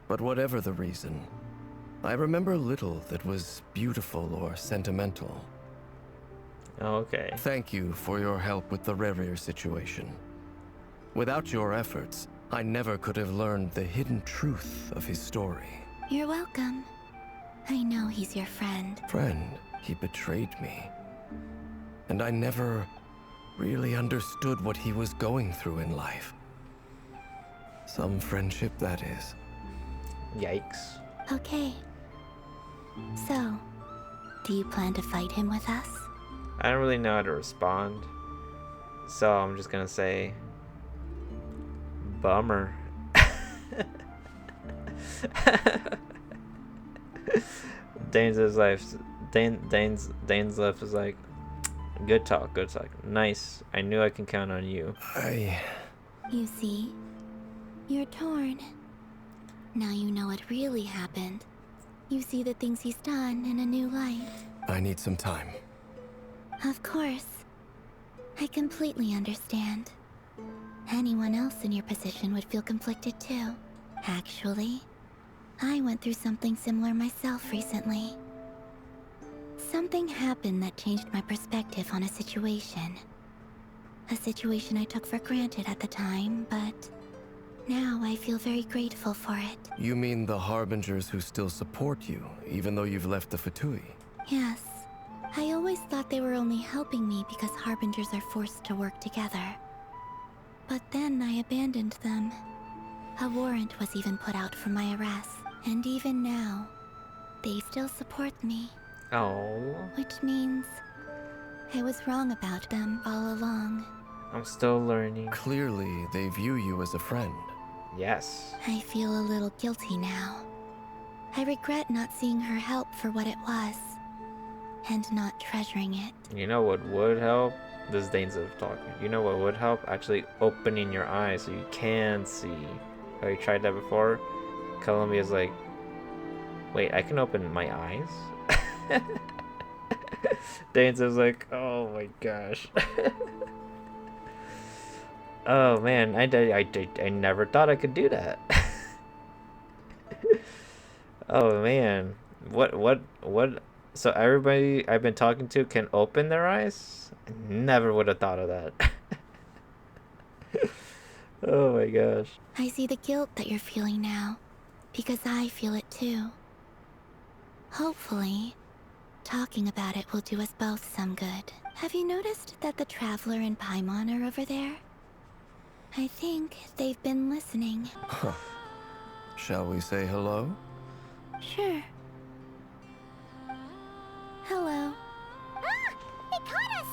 But whatever the reason, I remember little that was beautiful or sentimental. Okay. Thank you for your help with the Rerir situation. Without your efforts, I never could have learned the hidden truth of his story. You're welcome. I know he's your friend. Friend, he betrayed me. And I never really understood what he was going through in life. Some friendship, that is. Yikes. Okay. So, do you plan to fight him with us? I don't really know how to respond. So I'm just gonna say, bummer. Dane's left is like, good talk. Nice. I knew I can count on you. You see, you're torn. Now you know what really happened. You see the things he's done in a new light. I need some time. Of course. I completely understand. Anyone else in your position would feel conflicted too. Actually, I went through something similar myself recently. Something happened that changed my perspective on a situation. A situation I took for granted at the time, but now I feel very grateful for it. You mean the Harbingers who still support you, even though you've left the Fatui? Yes. I always thought they were only helping me because Harbingers are forced to work together. But then I abandoned them. A warrant was even put out for my arrest. And even now, they still support me. Oh. Which means I was wrong about them all along. I'm still learning. Clearly, they view you as a friend. Yes. I feel a little guilty now. I regret not seeing her help for what it was, and not treasuring it. You know what would help? This is Dane's talking. You know what would help? Actually opening your eyes so you can see. Have you tried that before? Columbia's like, wait, I can open my eyes? Dane's is like, oh my gosh. Oh man, I never thought I could do that. Oh man, what? So everybody I've been talking to can open their eyes? I never would have thought of that. Oh my gosh. I see the guilt that you're feeling now, because I feel it too. Hopefully, talking about it will do us both some good. Have you noticed that the Traveler and Paimon are over there? I think they've been listening. Huh. Shall we say hello? Sure. Hello. Ah! They caught us!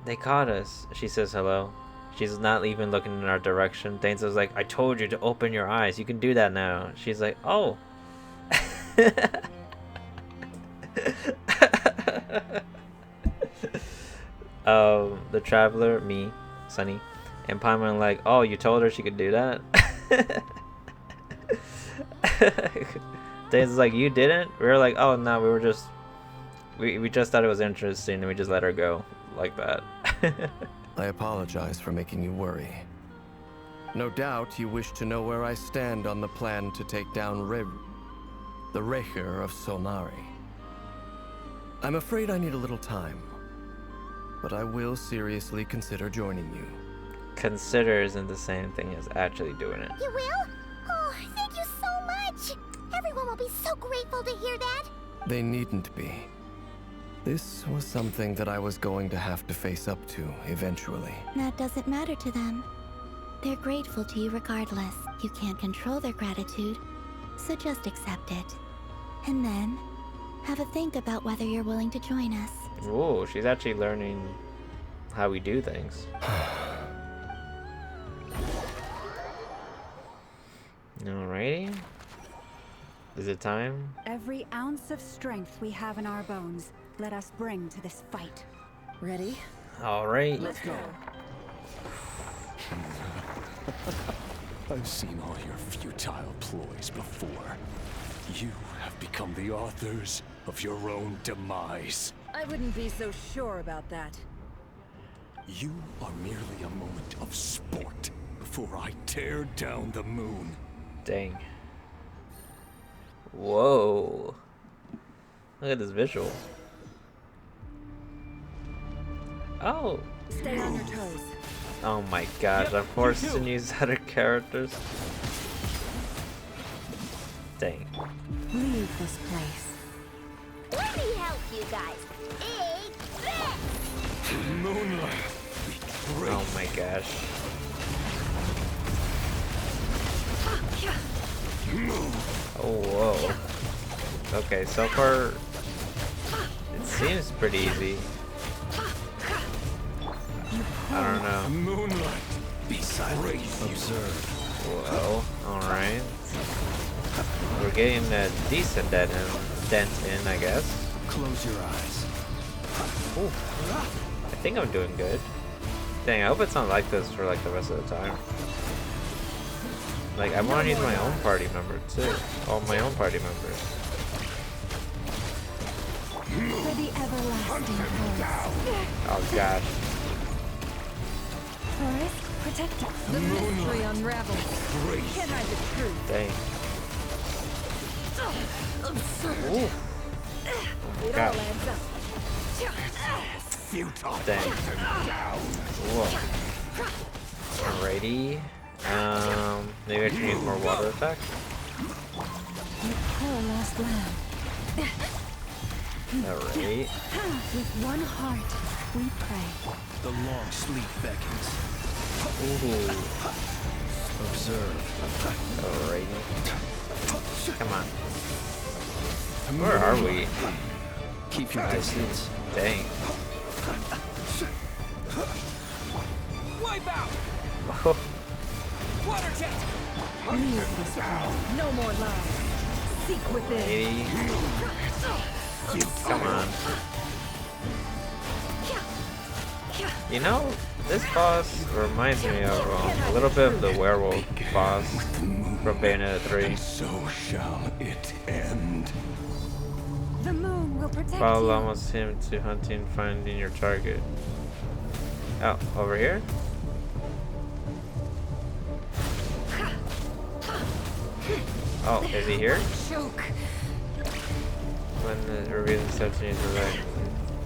They caught us. She says hello. She's not even looking in our direction. Dane's was like, I told you to open your eyes. You can do that now. She's like, oh. The Traveler, me, Sunny, and Paimon like, oh, you told her she could do that? Dane's like, you didn't? We were like, oh no, we just thought it was interesting and we just let her go like that. I apologize for making you worry. No doubt you wish to know where I stand on the plan to take down the Rerir of Solnari. I'm afraid I need a little time. but I will seriously consider joining you. Consider isn't the same thing as actually doing it. You will? Oh, thank you so much! Everyone will be so grateful to hear that! They needn't be. This was something that I was going to have to face up to eventually. That doesn't matter to them. They're grateful to you regardless. You can't control their gratitude, so just accept it. And then, have a think about whether you're willing to join us. Whoa, she's actually learning how we do things. Alrighty. Is it time? Every ounce of strength we have in our bones, let us bring to this fight. Ready? Alright. Let's go. I've seen all your futile ploys before. You have become the authors of your own demise. I wouldn't be so sure about that. You are merely a moment of sport before I tear down the moon. Dang. Whoa. Look at this visual. Oh. Stay on your toes. Oh my gosh, I'm forced to use other characters. Dang. Leave this place. Let me help you guys. Take this! Moonlight. Oh my gosh. Oh, whoa. Okay, so far it seems pretty easy. I don't know. Moonlight. Be silent. Observe. Whoa, alright. We're getting a decent dent in, I guess. Close your eyes. Ooh. I think I'm doing good. Dang, I hope it's not like this for like the rest of the time. Like, I want to use my own party member too. Oh, my own party members. For the everlasting forest. Oh gosh. Forest, protect us. The mystery unravels. Can't hide the truth. Dang. Ooh. Oh, It all gosh. adds up. Futile. Dang. Whoa. Alrighty. Maybe I should use more water attack. You poor lost lamb. Alright. With one heart, we pray. The long sleep beckons. Ooh. Observe. Alrighty. Come on. Where are we? Keep your distance. Dang. Wipe out! Oh. Water jet! Leave this place. No more lies. Seek within. Lady. Come on. You know, this boss reminds me of a little bit of the werewolf boss from Bayonetta 3. So shall it end. The moon will protect Follow you. almost him to hunting, finding your target. Oh, over here? Oh, is he here? Choke. When the revealing substance is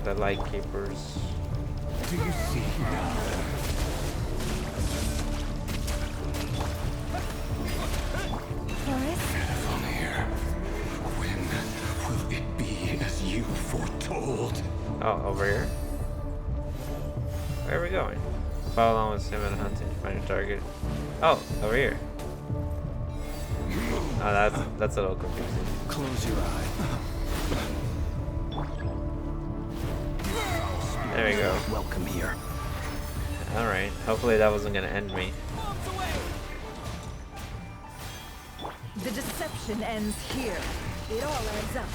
the light keepers. Do you see now? Forest? Here. When will it be as you foretold? Oh, over here? Where are we going? Follow along with him and hunting, find your target. Oh, over here. Oh, that's a little confusing. Close your eye. There we go. Welcome here. Alright, hopefully that wasn't gonna end me. The deception ends here. It all adds up.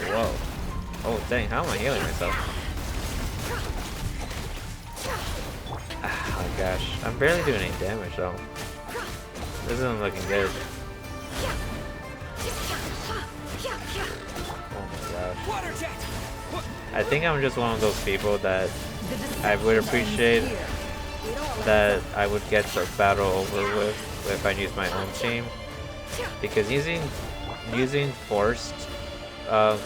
Whoa. Oh dang, how am I healing myself? Oh my gosh, I'm barely doing any damage though. This isn't looking good. Oh my gosh. I think I'm just one of those people that I would appreciate that I would get the battle over with if I use my own team. Because using forced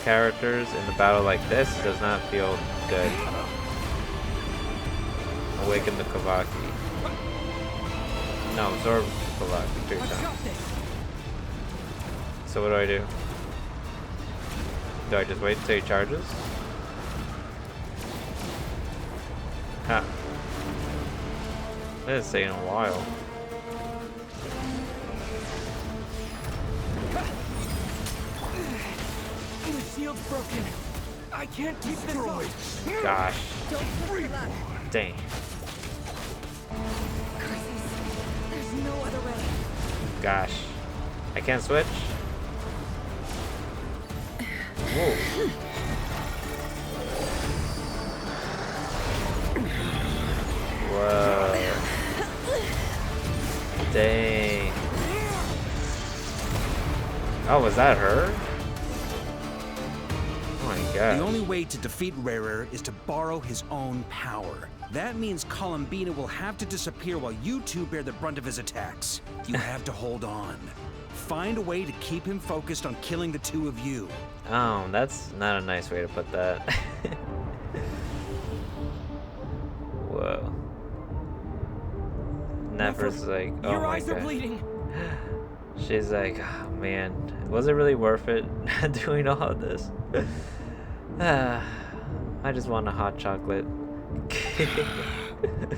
characters in a battle like this does not feel good. Awaken the Kavaki. No, absorb Kavaki 3 times. So what do? Do I just wait until he charges? Huh. This is taking a while. The shield's broken. I can't keep this up. Gosh. Dang. There's no other way. Gosh. I can't switch. Whoa. Whoa. Dang. Oh, was that her? Oh my god. The only way to defeat Rarer is to borrow his own power. That means Columbina will have to disappear while you two bear the brunt of his attacks. You have to hold on. Find a way to keep him focused on killing the two of you. Oh, that's not a nice way to put that. Whoa. Nefer's like, oh Your my eyes god. are bleeding. She's like, oh man, was it really worth it doing all of this? I just want a hot chocolate.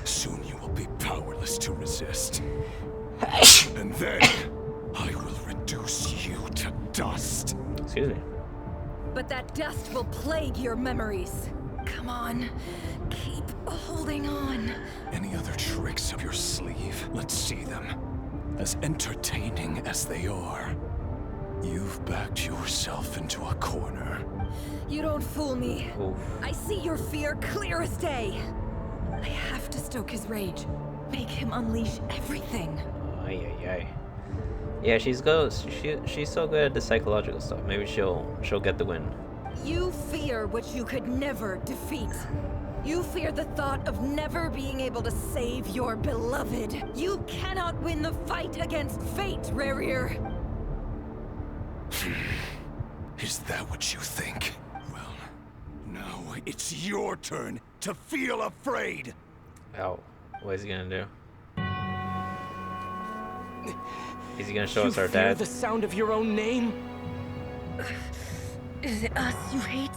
Soon you will be powerless to resist. And then I will reduce you to dust. Excuse me. But that dust will plague your memories. Come on, keep holding on. Any other tricks up your sleeve? Let's see them. As entertaining as they are, you've backed yourself into a corner. You don't fool me. Oof. I see your fear clear as day. I have to stoke his rage. Make him unleash everything. Ay, ay, ay. Yeah, she's so good at the psychological stuff. Maybe she'll get the win. You fear what you could never defeat. You fear the thought of never being able to save your beloved. You cannot win the fight against fate, Rarir. Is that what you think? Well, now it's your turn to feel afraid. Oh, what is he gonna do? Is he gonna show us our fear dad? The sound of your own name? Is it us you hate?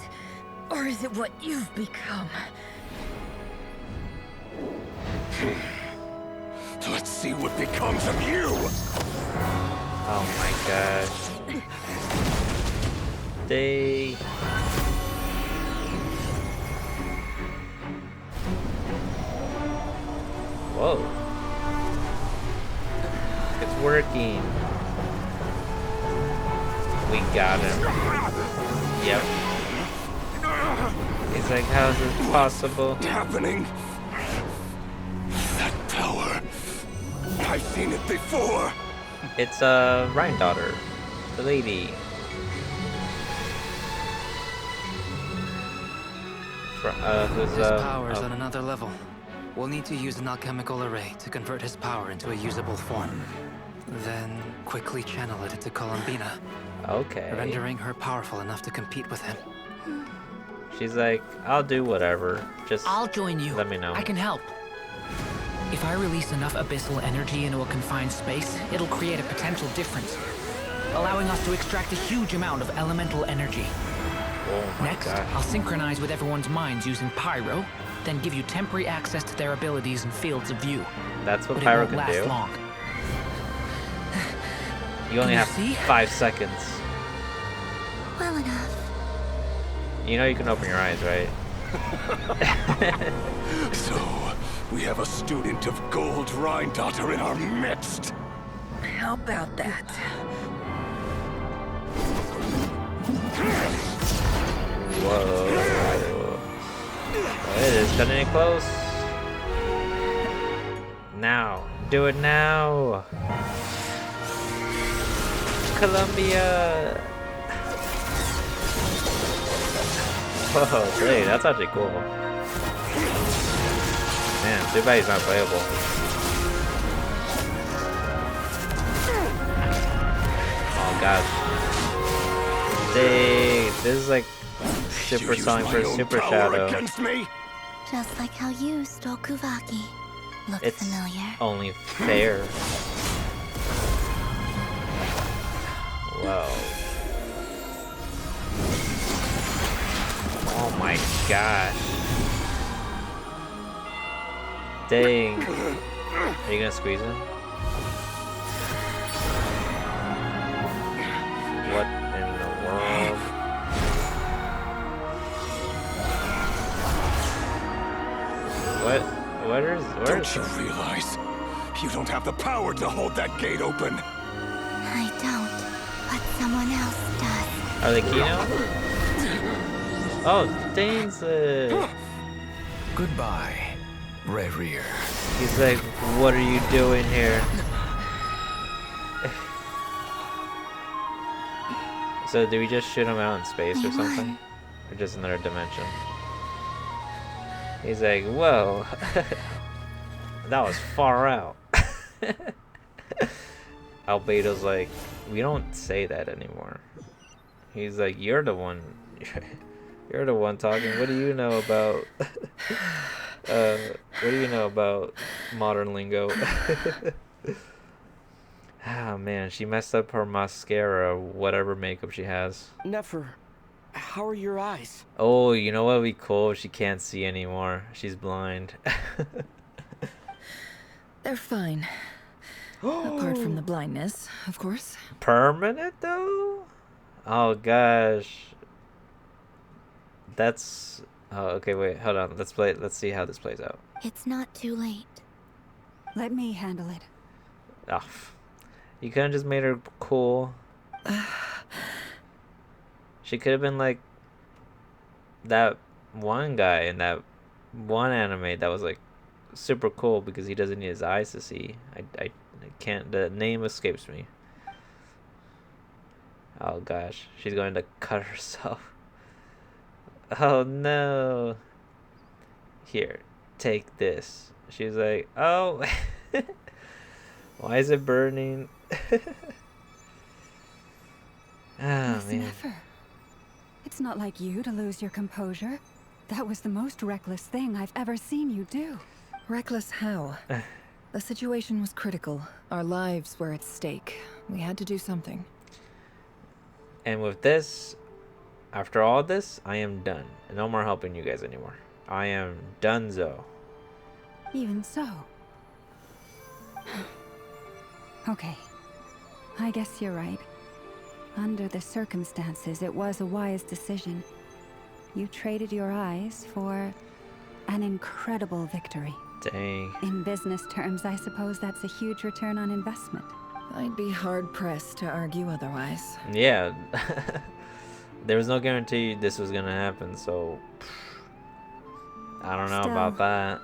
Or is it what you've become? Let's see what becomes of you. Oh my gosh. They. Whoa. It's working. We got him. Yep. He's like, how is this possible? Happening. That power. I've seen it before. It's Rhine daughter, the lady. Who's His power is on another level. We'll need to use an alchemical array to convert his power into a usable form. Then quickly channel it into Columbina. Okay. Rendering her powerful enough to compete with him. She's like, I'll do whatever. Just I'll join you. Let me know. I can help. If I release enough abyssal energy into a confined space, it'll create a potential difference, allowing us to extract a huge amount of elemental energy. Oh my Next, gosh. I'll synchronize with everyone's minds using Pyro, then give you temporary access to their abilities and fields of view. That's what But Pyro it won't can last do. long. You only Can you have see? 5 seconds. Well enough. You know you can open your eyes, right? So, we have a student of Gold Rhine-Daughter in our midst. How about that? Whoa. It is cutting it close. Now. Do it now. Columbia. Whoa, great. That's actually cool. Man, too bad he's not playable. Oh, gosh. Dang, This is like Super Sonic for Super Shadow. Just like how you stole Kuvaki. Looks It's familiar. only fair. Whoa. Oh my gosh. Dang. Are you gonna squeeze him? What in the world? Where Don't you realize you don't have the power to hold that gate open? I don't, but someone else does. Are they Kino? Oh, Dane's Goodbye, Rerir. He's like, what are you doing here? So do we just shoot him out in space or something? Or just another dimension? He's like, whoa. That was far out. Albedo's like, we don't say that anymore. He's like, you're the one. You're the one talking. What do you know about what do you know about modern lingo? Ah man, she messed up her mascara, whatever makeup she has. Nefer, how are your eyes? Oh, you know what would be cool if she can't see anymore? She's blind. They're fine. Apart from the blindness, of course. Permanent though? Oh gosh. That's okay, wait, hold on. Let's see how this plays out. It's not too late. Let me handle it. Oh, you could have just made her cool. She could have been like that one guy in that one anime that was like super cool because he doesn't need his eyes to see. I can't, the name escapes me. Oh gosh, she's going to cut herself. Oh no. Here, take this. She's like, oh. Why is it burning? Ah, Listen, man. Nefer. It's not like you to lose your composure. That was the most reckless thing I've ever seen you do. Reckless how? The situation was critical. Our lives were at stake. We had to do something. And with this, after all this, I am done. No more helping you guys anymore. I am donezo. Even so. Okay. I guess you're right. Under the circumstances, it was a wise decision. You traded your eyes for an incredible victory. Dang. In business terms, I suppose that's a huge return on investment. I'd be hard-pressed to argue otherwise. Yeah. There was no guarantee this was gonna happen, so I don't know Still, about that.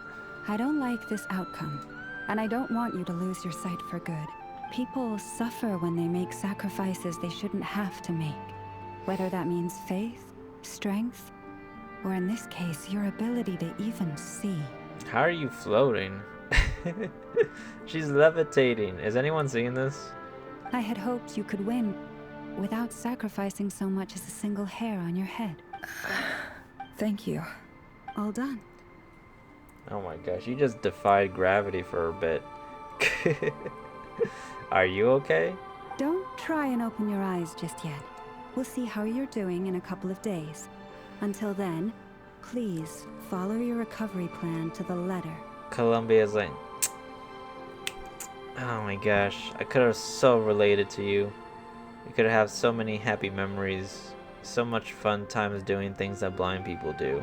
I don't like this outcome, and I don't want you to lose your sight for good. People suffer when they make sacrifices they shouldn't have to make. Whether that means faith, strength, or in this case, your ability to even see. How are you floating? She's levitating. Is anyone seeing this? I had hoped you could win without sacrificing so much as a single hair on your head. Thank you. All done. Oh my gosh, you just defied gravity for a bit. Are you okay? Don't try and open your eyes just yet. We'll see how you're doing in a couple of days. Until then, please follow your recovery plan to the letter. Columbia's like, oh my gosh, I could have so related to you. We could have so many happy memories, so much fun times doing things that blind people do.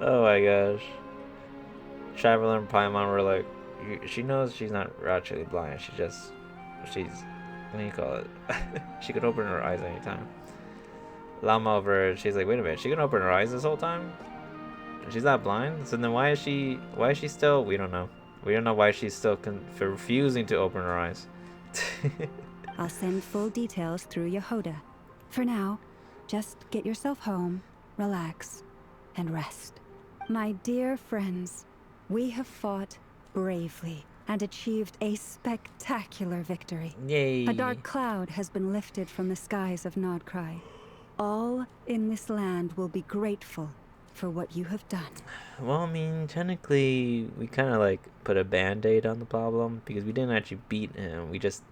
Oh my gosh. Traveler and Paimon were like, she knows she's not actually blind. She's, what do you call it? She could open her eyes anytime. Llama over, she's like, wait a minute, she can open her eyes this whole time? She's not blind? So then why is she still, we don't know. We don't know why she's still refusing to open her eyes. I'll send full details through Yehoda. For now, just get yourself home, relax, and rest. My dear friends, we have fought bravely and achieved a spectacular victory. Yay. A dark cloud has been lifted from the skies of Nod Krai. All in this land will be grateful for what you have done. Well, I mean, technically, we kind of like put a band-aid on the problem because we didn't actually beat him. We just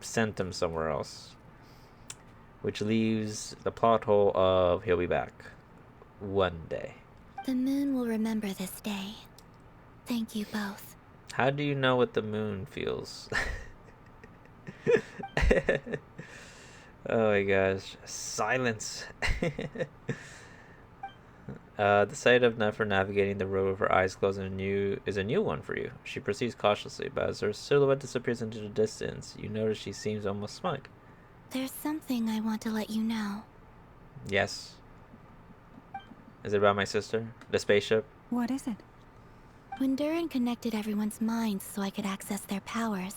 sent him somewhere else. Which leaves the plot hole of he'll be back one day. The moon will remember this day. Thank you both. How do you know what the moon feels? Oh my gosh. Silence. The sight of Nefer navigating the road with her eyes closed is a new one for you. She proceeds cautiously, but as her silhouette disappears into the distance, you notice she seems almost smug. There's something I want to let you know. Yes. Is it about my sister? The spaceship? What is it? When Durin connected everyone's minds so I could access their powers,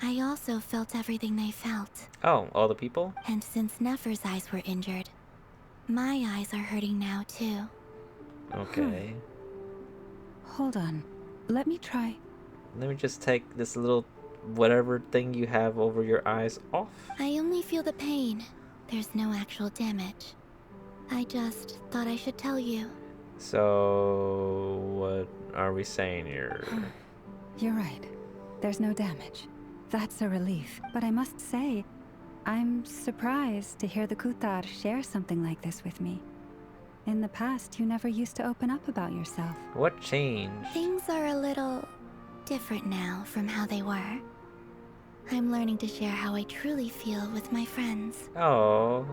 I also felt everything they felt. Oh, all the people? And since Nefer's eyes were injured, my eyes are hurting now too. Okay. Hold on. Let me try. Let me just take this little whatever thing you have over your eyes off. I only feel the pain. There's no actual damage. I just thought I should tell you. So, what are we saying here? You're right. There's no damage. That's a relief. But I must say, I'm surprised to hear the Kutar share something like this with me. In the past, you never used to open up about yourself. What changed? Things are a little different now from how they were. I'm learning to share how I truly feel with my friends. Oh,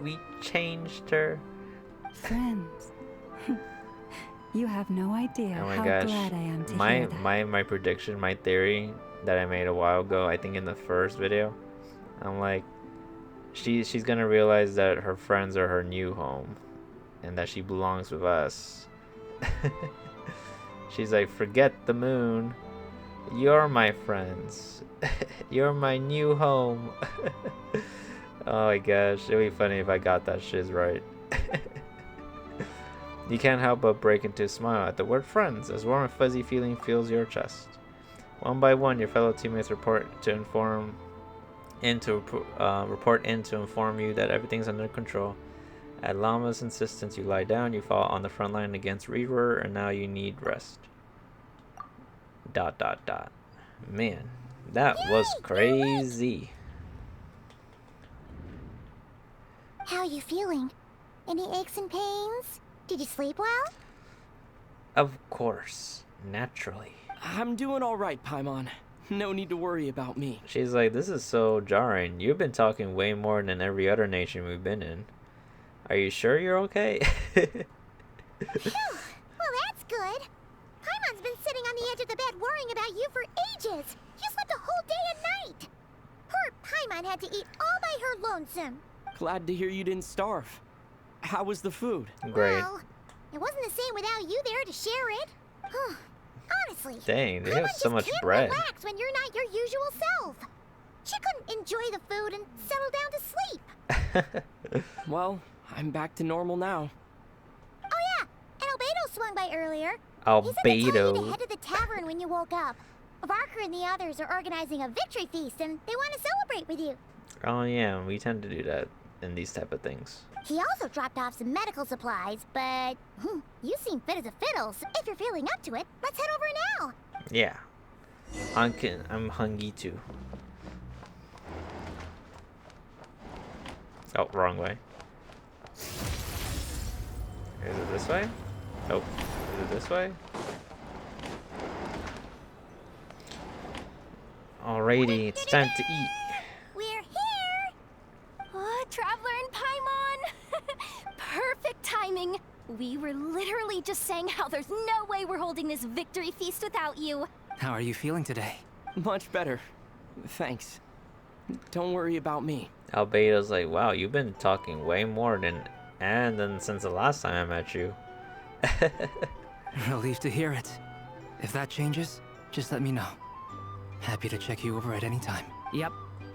we changed her. Friends. You have no idea Oh my how gosh. glad I am to hear that. My prediction, my theory that I made a while ago, I think in the first video, I'm like, she's gonna realize that her friends are her new home and that she belongs with us. She's like, forget the moon. You're my friends. You're my new home. Oh my gosh, it'd be funny if I got that shiz right. You can't help but break into a smile at the word friends as warm and fuzzy feeling fills your chest. One by one, your fellow teammates report in to inform you that everything's under control. At Llama's insistence, you lie down, you fall on the front line against Reaver, and now you need rest. ... Man, that was crazy. How are you feeling? Any aches and pains? Did you sleep well? Of course, naturally. I'm doing all right, Paimon. No need to worry about me. She's like, this is so jarring. You've been talking way more than every other nation we've been in. Are you sure you're okay? Phew. Well, that's good. Paimon's been sitting on the edge of the bed worrying about you for ages. You slept a whole day and night. Poor Paimon had to eat all by her lonesome. Glad to hear you didn't starve. How was the food? Great. Well, it wasn't the same without you there to share it. Honestly, Dang, they have Paimon so much just can't bread. relax when you're not your usual self. She couldn't enjoy the food and settle down to sleep. Well, I'm back to normal now. Oh yeah, and Albedo swung by earlier. He said to tell you to Albedo. head to the tavern when you woke up. Varker and the others are organizing a victory feast and they want to celebrate with you. Oh yeah, we tend to do that in these type of things. He also dropped off some medical supplies, but you seem fit as a fiddle, so if you're feeling up to it, let's head over now. Yeah. I'm hungry too. Oh, wrong way. Is it this way? Nope. Is it this way? Alrighty, it's time to eat. We're here! Oh, Traveler and Paimon! Perfect timing! We were literally just saying how there's no way we're holding this victory feast without you. How are you feeling today? Much better. Thanks. Don't worry about me. Albedo's like, wow, you've been talking way more than since the last time I met you. Relieved to hear it. If that changes, just let me know. Happy to check you over at any time. Yep,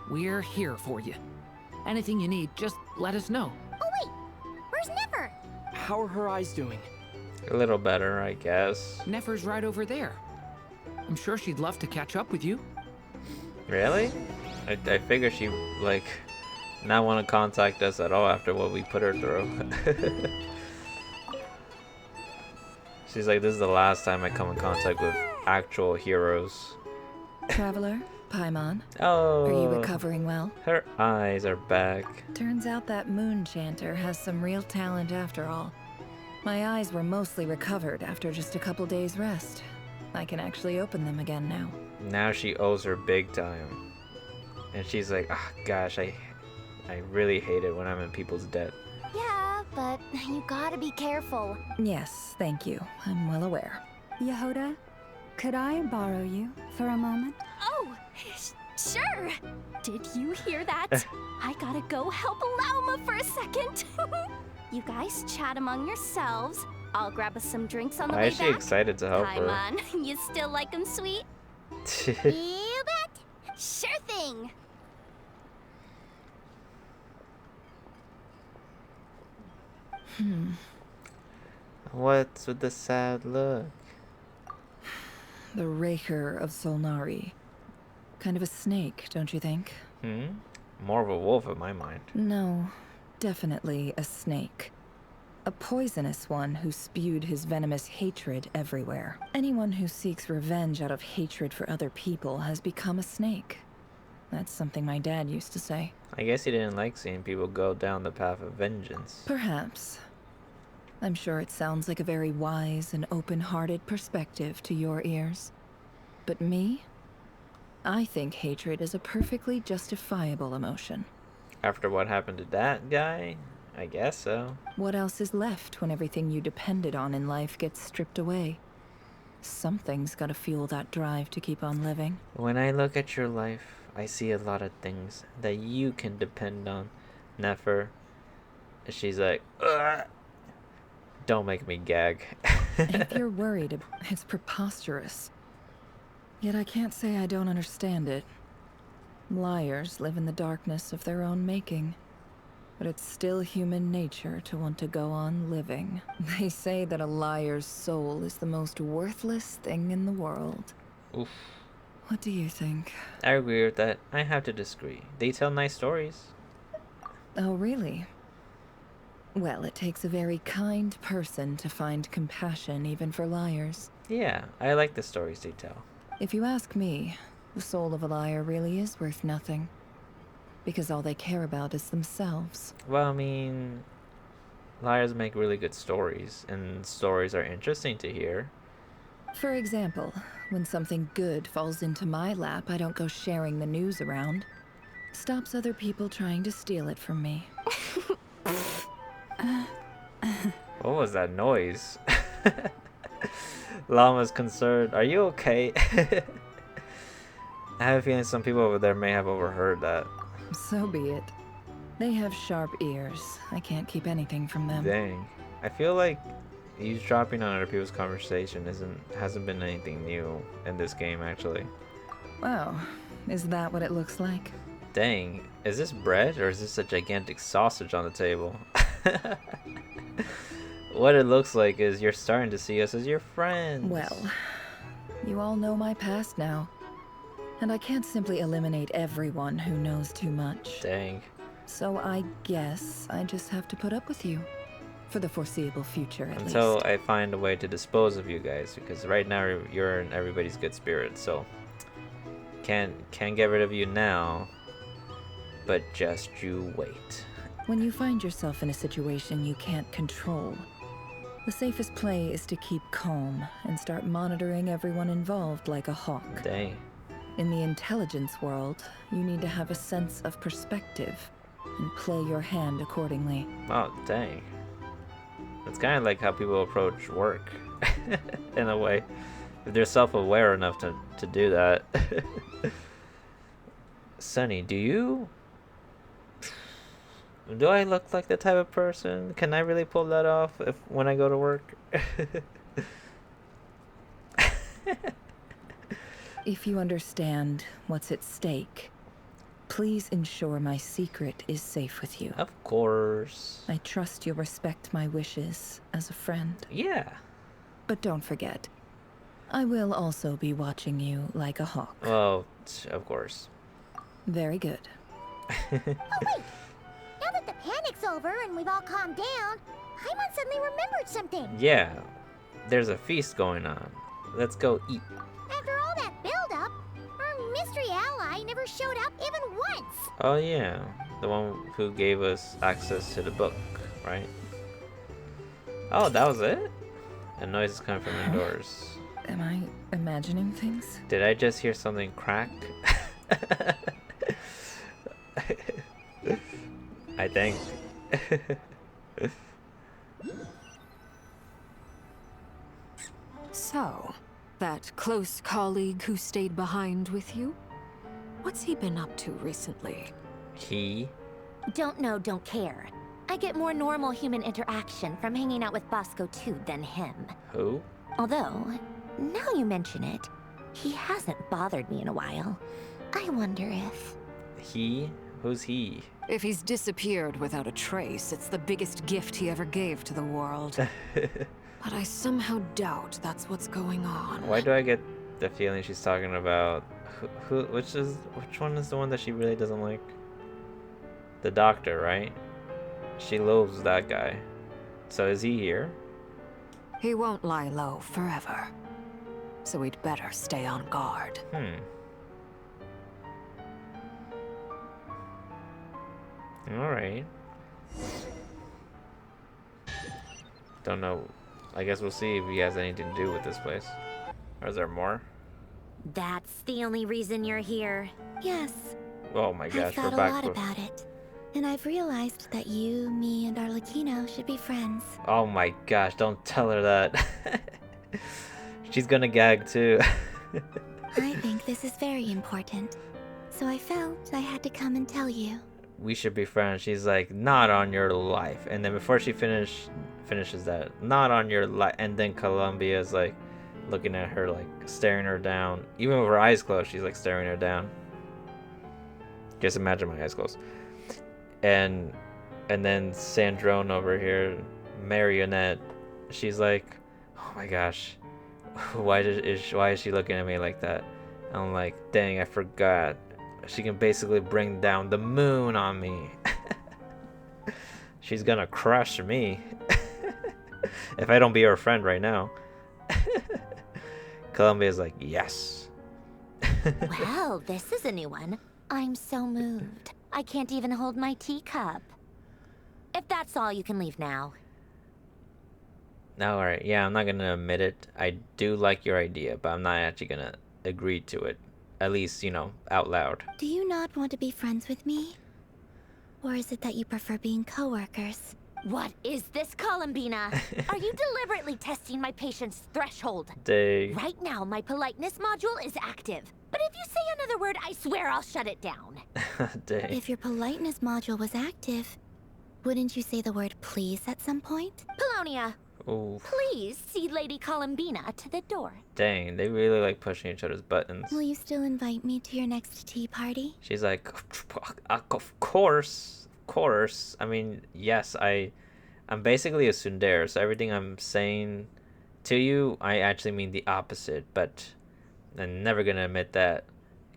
we're here for you. Anything you need, just let us know. Oh wait, where's Nefer? How are her eyes doing? A little better, I guess. Nefer's right over there. I'm sure she'd love to catch up with you. Really? I figure she, like, not want to contact us at all after what we put her through. She's like, this is the last time I come in contact with actual heroes. Traveler, Paimon. Oh. Are you recovering well? Her eyes are back. Turns out that moon chanter has some real talent after all. My eyes were mostly recovered after just a couple days rest. I can actually open them again now. Now she owes her big time. And she's like, ah, gosh, I really hate it when I'm in people's debt. Yeah, but you gotta be careful. Yes, thank you. I'm well aware. Yehoda, could I borrow you for a moment? Oh, sure. Did you hear that? I gotta go help Lauma for a second. You guys chat among yourselves. I'll grab us some drinks on the Why way is she back. excited to help her? Paimon, you still like them sweet? You bet. Sure thing. What's with the sad look? The Raker of Solnari. Kind of a snake, don't you think? More of a wolf in my mind. No, definitely a snake. A poisonous one who spewed his venomous hatred everywhere. Anyone who seeks revenge out of hatred for other people has become a snake. That's something my dad used to say. I guess he didn't like seeing people go down the path of vengeance. Perhaps. I'm sure it sounds like a very wise and open-hearted perspective to your ears. But me? I think hatred is a perfectly justifiable emotion. After what happened to that guy? I guess so. What else is left when everything you depended on in life gets stripped away? Something's gotta fuel that drive to keep on living. When I look at your life, I see a lot of things that you can depend on, Nefer. She's like, ugh. Don't make me gag. If you're worried, it's preposterous. Yet I can't say I don't understand it. Liars live in the darkness of their own making. But it's still human nature to want to go on living. They say that a liar's soul is the most worthless thing in the world. Oof. What do you think? I agree with that. I have to disagree. They tell nice stories. Oh, really? Well, it takes a very kind person to find compassion even for liars. Yeah, I like the stories they tell. If you ask me, the soul of a liar really is worth nothing. Because all they care about is themselves. Well, I mean, liars make really good stories, and stories are interesting to hear. For example, when something good falls into my lap, I don't go sharing the news around. Stops other people trying to steal it from me. What was that noise? Llama's concerned. Are you okay? I have a feeling some people over there may have overheard that. So be it. They have sharp ears. I can't keep anything from them. Dang. I feel like eavesdropping on other people's conversation hasn't been anything new in this game, actually. Wow. Is that what it looks like? Dang. Is this bread or is this a gigantic sausage on the table? What it looks like is you're starting to see us as your friends. Well, you all know my past now. And I can't simply eliminate everyone who knows too much. Dang. So I guess I just have to put up with you. For the foreseeable future, at least. Until I find a way to dispose of you guys. Because right now you're in everybody's good spirits. So can't get rid of you now. But just you wait. When you find yourself in a situation you can't control, the safest play is to keep calm and start monitoring everyone involved like a hawk. Dang. In the intelligence world, you need to have a sense of perspective and play your hand accordingly. Oh, dang. It's kind of like how people approach work, in a way. If they're self-aware enough to do that. Sunny, do I look like the type of person? Can I really pull that off when I go to work? If you understand what's at stake, please ensure my secret is safe with you. Of course. I trust you'll respect my wishes as a friend. Yeah. But don't forget, I will also be watching you like a hawk. Well, of course. Very good. Oh wait! Now that the panic's over and we've all calmed down, Paimon suddenly remembered something. Yeah, there's a feast going on. Let's go eat. After all that build-up, our mystery ally never showed up even once. Oh yeah, the one who gave us access to the book, right? Oh, that was it? A noise is coming from indoors. Am I imagining things? Did I just hear something crack? I think. So, that close colleague who stayed behind with you? What's he been up to recently? He? Don't know, don't care. I get more normal human interaction from hanging out with Bosco 2 than him. Who? Although, now you mention it, he hasn't bothered me in a while. I wonder if... He? Who's he? If he's disappeared without a trace, it's the biggest gift he ever gave to the world. But I somehow doubt that's what's going on. Why do I get the feeling she's talking about which one is the one that she really doesn't like? The doctor, right? She loathes that guy. So is he here? He won't lie low forever. So we'd better stay on guard. Alright. Don't know. I guess we'll see if he has anything to do with this place. Or is there more? That's the only reason you're here. Yes. Oh my gosh, I've thought we're back. a lot about it. And I've realized that you, me, and Arlecchino should be friends. Oh my gosh, don't tell her that. She's gonna gag too. I think this is very important. So I felt I had to come and tell you. We should be friends. She's like, not on your life. And then before she finishes that, not on your life. And then Columbia's like looking at her, like staring her down. Even with her eyes closed, she's like staring her down. Just imagine my eyes closed. And then Sandrone over here, Marionette, she's like, oh my gosh, why is she looking at me like that? I'm like, dang, I forgot. She can basically bring down the moon on me. She's gonna crush me if I don't be her friend right now. Columbia's like, yes. Well, this is a new one. I'm so moved. I can't even hold my teacup. If that's all, you can leave now. Alright, yeah, I'm not gonna admit it. I do like your idea, but I'm not actually gonna agree to it. At least, you know, out loud. Do you not want to be friends with me? Or is it that you prefer being co-workers? What is this, Columbina? Are you deliberately testing my patience threshold? Dang. Right now, my politeness module is active. But if you say another word, I swear I'll shut it down. Dang. If your politeness module was active, wouldn't you say the word please at some point? Polonia, Ooh. please see Lady Columbina to the door. Dang, they really like pushing each other's buttons. Will you still invite me to your next tea party? She's like, of course. I mean, yes, I'm basically a tsundere, so everything I'm saying to you, I actually mean the opposite, but I'm never gonna admit that.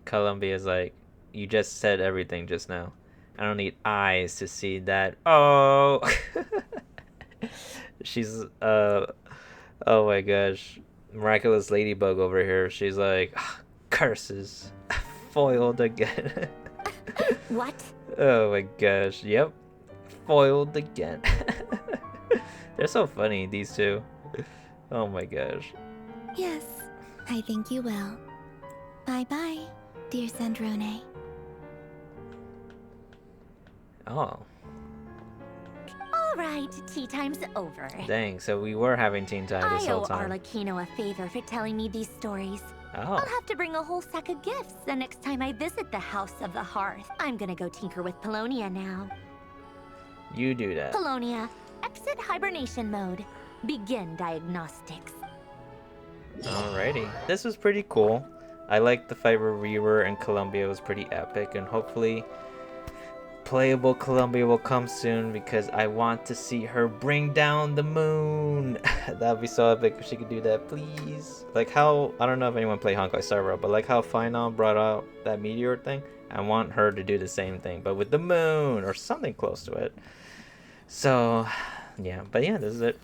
Columbia's like, you just said everything just now. I don't need eyes to see that. Oh! She's, oh my gosh. Miraculous Ladybug over here. She's like, curses. Foiled again. What? Oh my gosh. Yep. Foiled again. They're so funny, these two. Oh my gosh. Yes, I think you will. Bye-bye, dear Sandrone. Oh. All right, tea time's over. Dang, so we were having teen time this I owe whole time. Arlecchino a favor for telling me these stories. Oh. I'll have to bring a whole sack of gifts the next time I visit the House of the Hearth. I'm gonna go tinker with Polonia now. You do that. Polonia, exit hibernation mode. Begin diagnostics. Alrighty. This was pretty cool. I liked the fight where Reaver and Columbia was pretty epic, and hopefully playable Columbia will come soon because I want to see her bring down the moon. That'd be so epic if she could do that, please. Like how, I don't know if anyone played Honkai Star Rail, but like how Final brought out that meteor thing, I want her to do the same thing, but with the moon or something close to it. So, yeah, but yeah, this is it.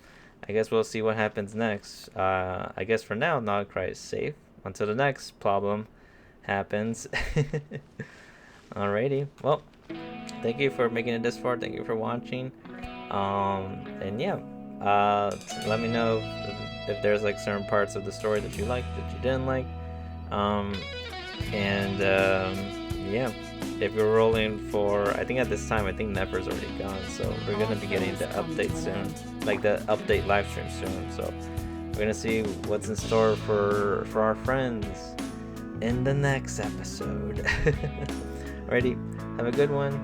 I guess we'll see what happens next. I guess for now, Krai is safe until the next problem happens. Alrighty, well, thank you for making it this far. Thank you for watching. And yeah, let me know if there's like certain parts of the story that you liked, that you didn't like. Yeah, if we're rolling for, I think at this time, I think Never's already gone, so we're gonna be getting the update soon, like the update live stream soon. So we're gonna see what's in store for our friends in the next episode. Alrighty, have a good one.